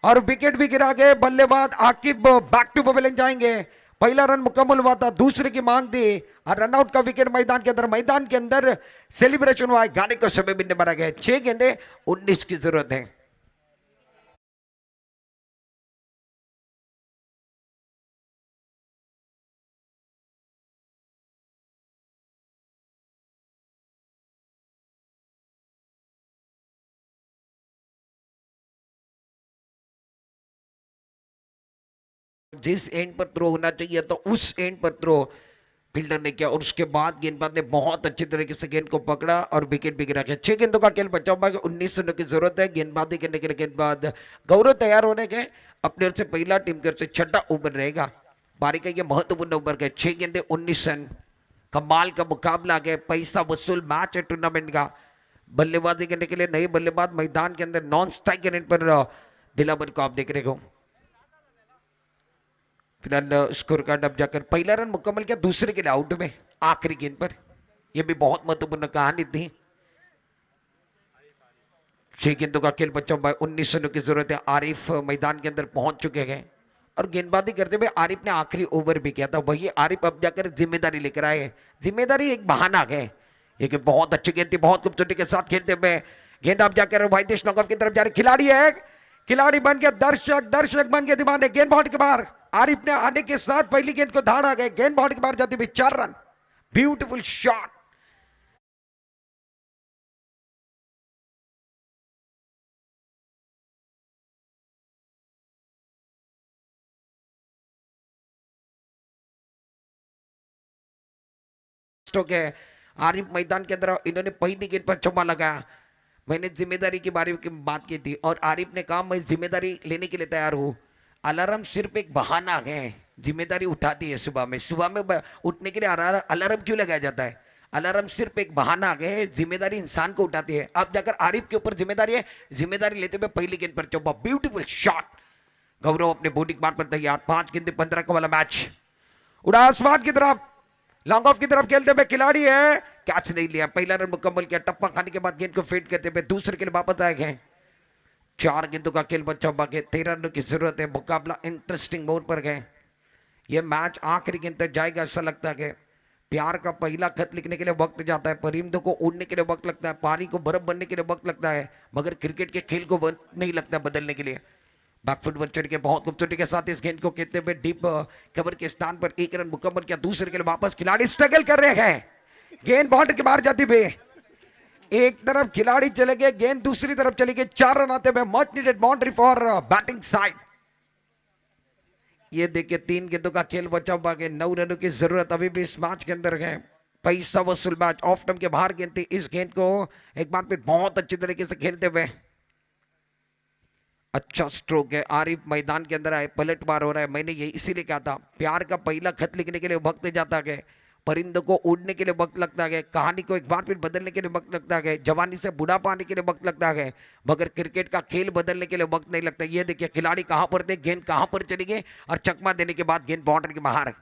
और विकेट भी गिरा गए. बल्लेबाज आकिब बैक टू पवेलियन जाएंगे. पहला रन मुकम्मल हुआ था, दूसरे की मांग थी और रनआउट का विकेट मैदान के अंदर सेलिब्रेशन हुआ है, गाने को समय मिलने मारा गया। 6 गेंदे 19 की जरूरत है। जिस एंड पर थ्रो होना चाहिए तो उस एंड पर थ्रो फील्डर ने किया और उसके बाद गेंदबाज ने बहुत अच्छी तरीके से गेंद को पकड़ा और विकेट भी गिरा। 6 गेंदों का खेल बचा हुआ है, 19 रनों की जरूरत है। गेंदबाजी करने के लिए गेंदबाज गौरव तैयार होने के अपने ओर से पहला टीम की ओर से छठा ओवर रहेगा। पारी का ये महत्वपूर्ण ओवर है। 6 गेंदे 19 रन, कमाल का मुकाबला है, पैसा वसूल मैच है टूर्नामेंट का। बल्लेबाजी करने के लिए नए बल्लेबाज मैदान के अंदर नॉन स्ट्राइक रेट पर दिलावर को आप देख रहे हो। फिलहाल स्कोर कार्ड अब जाकर पहला रन मुकम्मल किया, दूसरे के लिए आउट में आखिरी गेंद पर। यह भी बहुत महत्वपूर्ण कहानी थी। 6 गेंदों का खेल बच्चों में 19 रनों की जरूरत है। आरिफ मैदान के अंदर पहुंच चुके हैं और गेंदबाजी करते हुए आरिफ ने आखिरी ओवर भी किया था। वही आरिफ अब जाकर जिम्मेदारी लेकर आए। जिम्मेदारी एक बहाना है, एक बहुत अच्छी गेंद थी, बहुत खूबसूरती के साथ खेलते हुए गेंद अब जाकर वाइदेश नॉकऑफ की तरफ जा रही। खिलाड़ी है, खिलाड़ी बन गया दर्शक बन गया दीवाने। गेंद बॉल के बाहर आरिफ ने आने के साथ पहली गेंद को धाड़ा गए, गेंद बॉल के बाहर जाती हुई 4 रन। Beautiful shot. है आरिफ मैदान के अंदर, इन्होंने पहली गेंद पर चौका लगाया। मैंने जिम्मेदारी के बारे में बात की थी और आरिफ ने कहा मैं जिम्मेदारी लेने के लिए तैयार हूं। अलार्म सिर्फ एक बहाना है, जिम्मेदारी उठाती है सुबह में उठने के लिए अलार्म क्यों लगाया जाता है? अलार्म सिर्फ एक बहाना है, जिम्मेदारी इंसान को उठाती है। अब जाकर आरिफ के ऊपर जिम्मेदारी है, जिम्मेदारी लेते हुए पहली गेंद पर चौका। Beautiful shot. गौरव अपने बॉलिंग मार पर तैयार। 5 गेंदे 15 का वाला मैच। उड़ा आसमान की तरफ, लॉन्ग ऑफ की तरफ खेलते हुए खिलाड़ी है, कैच नहीं लिया। पहला रन मुकम्मल किया, टप्पा खाने के बाद गेंद को फेड करते हुए दूसरे के लिए वापस आए गए। 4 गेंदों का खेल बचा बाकी, 13 रनों की जरूरत है। मुकाबला इंटरेस्टिंग मोड पर गए। यह मैच आखिरी गेंद तक जाएगा। ऐसा लगता है कि प्यार का पहला खत लिखने के लिए वक्त जाता है, परिंदों को उड़ने के लिए वक्त लगता है, पानी को बर्फ बनने के लिए वक्त लगता है, मगर क्रिकेट के खेल को नहीं लगता बदलने के लिए। बैकफुट वर्चर के बहुत खूबसूरती के साथ इस गेंद को खेलते हुए डीप कवर के स्थान पर 1 रन मुकम्मल किया। दूसरे के लिए वापस खिलाड़ी स्ट्रगल कर रहे हैं, गेंद बाउंड्री के बाहर जाती हुई। एक तरफ खिलाड़ी चले गए, गेंद दूसरी तरफ चली गई। 4 रन आते हुए, much needed boundary for batting side. ये देखिए 3 गेंदों का खेल बचा हुआ है, 9 रनों की जरूरत अभी भी इस मैच के अंदर है। पैसा वसूल मैच। ऑफ टर्म के बाहर गेंद थी, इस गेंद को एक बार फिर बहुत अच्छी तरीके से खेलते हुए अच्छा स्ट्रोक है। आरिफ मैदान के अंदर आए, पलटवार हो रहा है। मैंने ये इसीलिए कहा था प्यार का पहला खत लिखने के लिए वक्त जाता है, परिंदों को उड़ने के लिए वक्त लगता है, कहानी को एक बार फिर बदलने के लिए वक्त लगता है, जवानी से बुढ़ापा आने के लिए वक्त लगता है, मगर क्रिकेट का खेल बदलने के लिए वक्त नहीं लगता। ये देखिए खिलाड़ी कहां पर थे, गेंद कहां पर चली गई और चकमा देने के बाद गेंद बाउंड्री के बाहर।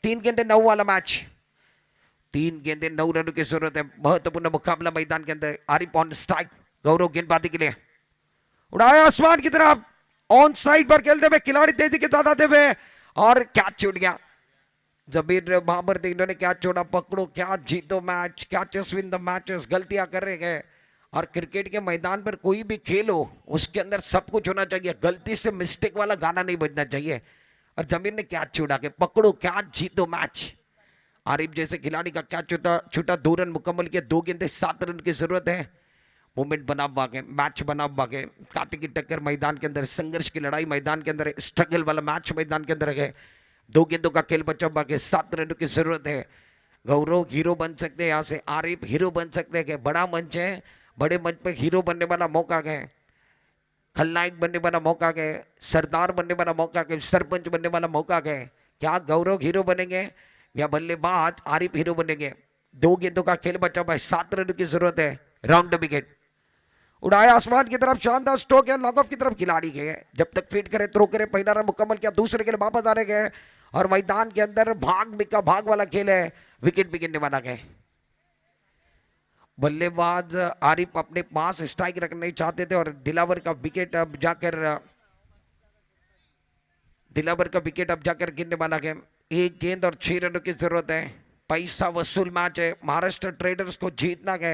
3 गेंदे 9 वाला मैच। 3 गेंदे 9 रनों की जरूरत है। महत्वपूर्ण मुकाबला मैदान के अंदर। आरिफ ऑन स्ट्राइक, गौरव गेंदबाजी के लिए उड़ाया आसमान की तरफ। ऑन साइड पर खेलते हुए खिलाड़ी तेजी के साथ आते हुए और कैच छूट गया। जबीर महाबर इन्होंने कैच छोड़ा। पकड़ो कैच, जीतो match, catches win the matches. गलतियां कर रहे हैं और क्रिकेट के मैदान पर कोई भी खेल हो उसके अंदर सब कुछ होना चाहिए। गलती से मिस्टेक वाला गाना नहीं बजना चाहिए। और जमीर ने कैच छूटा के पकड़ो कैच, जीतो मैच। आरिफ जैसे खिलाड़ी का कैच छूटा। 2 रन मुकम्मल किए, 2 गेंदे 7 रन की जरूरत है। मूवमेंट बना बागे, मैच बना बागे, काटे की टक्कर मैदान के अंदर, संघर्ष की लड़ाई मैदान के अंदर, स्ट्रगल वाला मैच मैदान के अंदर है। 2 गेंदों का खेल बचा बागे, 7 रनों की जरूरत है। गौरव हीरो बन सकते हैं, यहाँ से आरिफ हीरो बन सकते हैं। बड़ा मंच है, बड़े मंच पे हीरो बनने वाला मौका है, खलनायक बनने वाला मौका है, सरदार बनने वाला मौका है, सरपंच बनने वाला मौका है। क्या गौरव हीरो बनेंगे या बल्लेबाज आरिफ हीरो बनेंगे? 2 गेंदों का खेल बचा हुआ है, 7 रनों की जरूरत है। Round the wicket. उड़ाया आसमान की तरफ, शानदार स्ट्रोक है। लॉन्ग ऑफ की तरफ खिलाड़ी गए, जब तक फीड करे थ्रो करे। पहला रन मुकम्मल किया, दूसरे के लिए वापस आने गए और मैदान के अंदर भाग बिका भाग वाला खेल है। विकेट भी गिरने वाला गए। बल्लेबाज आरिफ अपने पास स्ट्राइक रखना चाहते थे और दिलावर का विकेट अब जाकर गिरने वाला है। एक गेंद और 6 रनों की जरूरत है। पैसा वसूल मैच है। महाराष्ट्र ट्रेडर्स को जीतना है।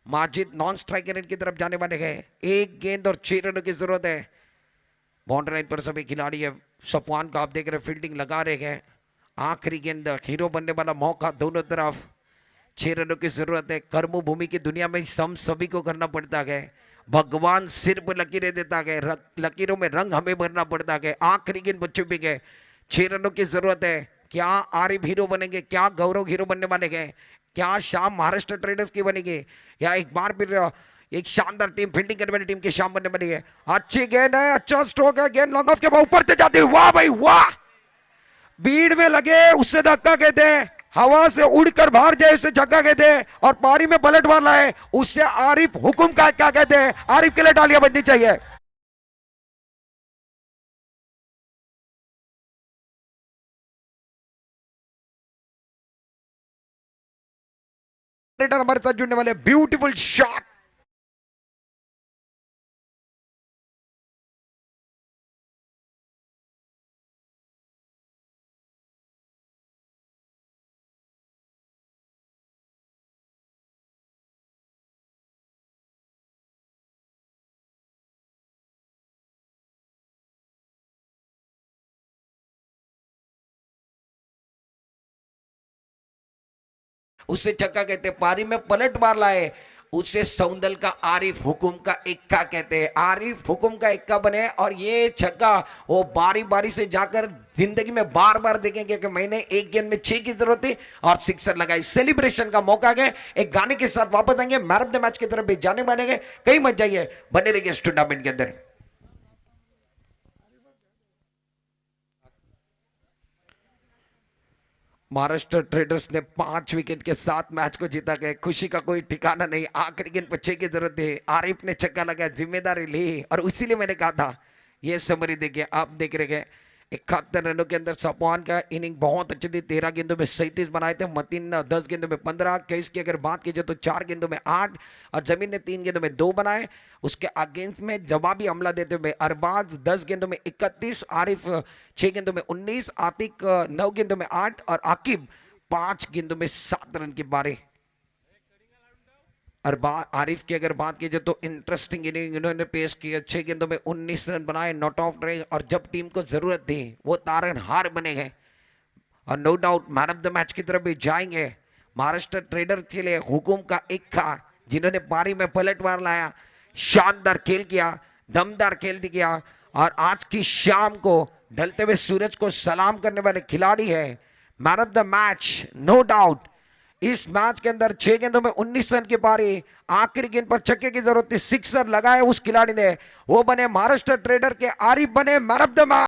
माजिद नॉन स्ट्राइकर की तरफ जाने वाले हैं। एक गेंद और 6 रनों की जरूरत है। बाउंड्री लाइन पर सभी खिलाड़ी है। सफवान का आप देख रहे फील्डिंग लगा रहे हैं। आखिरी गेंद, हीरो बनने वाला मौका दोनों तरफ। 6 रनों की जरूरत है। कर्म भूमि की दुनिया में हम सभी को करना पड़ता है। भगवान सिर पर लकीरें देता है, लकीरों में रंग हमें भरना पड़ता है। आखिरी गेंद बच्चे भी गए। 6 रनों की जरूरत है। क्या आरिफ हीरो बनेंगे? क्या गौरव हीरो बनने वाले हैं? क्या शाम महाराष्ट्र ट्रेडर्स की बनेगी? या एक बार फिर एक शानदार टीम, फील्डिंग करने वाली टीम की शाम बनने वाली है? अच्छी गेंद है, अच्छा स्ट्रोक है, गेंद लॉन्ग ऑफ के ऊपर से जाती है। वाह भाई वाह, भीड़ में लगे उससे धक्का कहते हैं। हवा से उड़कर बाहर जाए उससे छक्का कहते हैं। और पारी में पलट मार लाए उससे आरिफ हुकुम का क्या कहते हैं? आरिफ के लिए तालियां बजनी चाहिए। हमारे साथ जुड़ने वाले ब्यूटीफुल शॉट। उससे छक्का कहते हैं। पारी में पलट मार लाए उसे सौंदल का आरिफ हुकुम का इक्का कहते हैं। आरिफ हुकुम का इक्का बने और ये छक्का वो बारी बारी से जाकर जिंदगी में बार बार देखेंगे कि मैंने एक गेंद में 6 की जरूरत थी और सिक्सर लगाई। सेलिब्रेशन का मौका है। एक गाने के साथ वापस आएंगे, मैन ऑफ द मैच की तरफ भी जाने मानेंगे। कहीं मत जाइए, बने रहिए इस टूर्नामेंट के अंदर। महाराष्ट्र ट्रेडर्स ने 5 विकेट के साथ मैच को जीता गया। खुशी का कोई ठिकाना नहीं। आखिरी गेंद पर 6 की जरूरत थी। आरिफ ने छक्का लगाया, जिम्मेदारी ली और इसीलिए मैंने कहा था। ये समरी देखिए, आप देख रहे हैं 71 रनों के अंदर सफवान का इनिंग बहुत अच्छी थी। 13 गेंदों में 37 बनाए थे। मतीन 10 गेंदों में 15। केस की अगर बात कीजिए तो 4 गेंदों में 8 और जमीन ने 3 गेंदों में 2 बनाए। उसके अगेंस्ट में जवाबी हमला देते हुए अरबाज 10 गेंदों में 31, आरिफ 6 गेंदों में 19, आतिक 9 गेंदों में 8 और आकिब 5 गेंदों में 7 रन की बारी। और आरिफ की अगर बात कीजिए तो इंटरेस्टिंग इनिंग इन्होंने पेश किया। 6 गेंदों में 19 रन बनाए, नॉट आउट रहे और जब टीम को जरूरत थी वो तारनहार बने गए। और no doubt man of the match की तरफ भी जाएंगे। महाराष्ट्र ट्रेडर के लिए हुकुम का इक्का, जिन्होंने पारी में पलटवार लाया, शानदार खेल किया, दमदार खेल किया और आज की शाम को ढलते हुए सूरज को सलाम करने वाले खिलाड़ी है man of the match no doubt. इस मैच के अंदर 6 गेंदों में 19 रन की पारी, आखिरी गेंद पर छक्के की जरूरत थी, सिक्सर लगाए उस खिलाड़ी ने, वो बने महाराष्ट्र ट्रेडर के आरिफ, बने मैन ऑफ द मैच।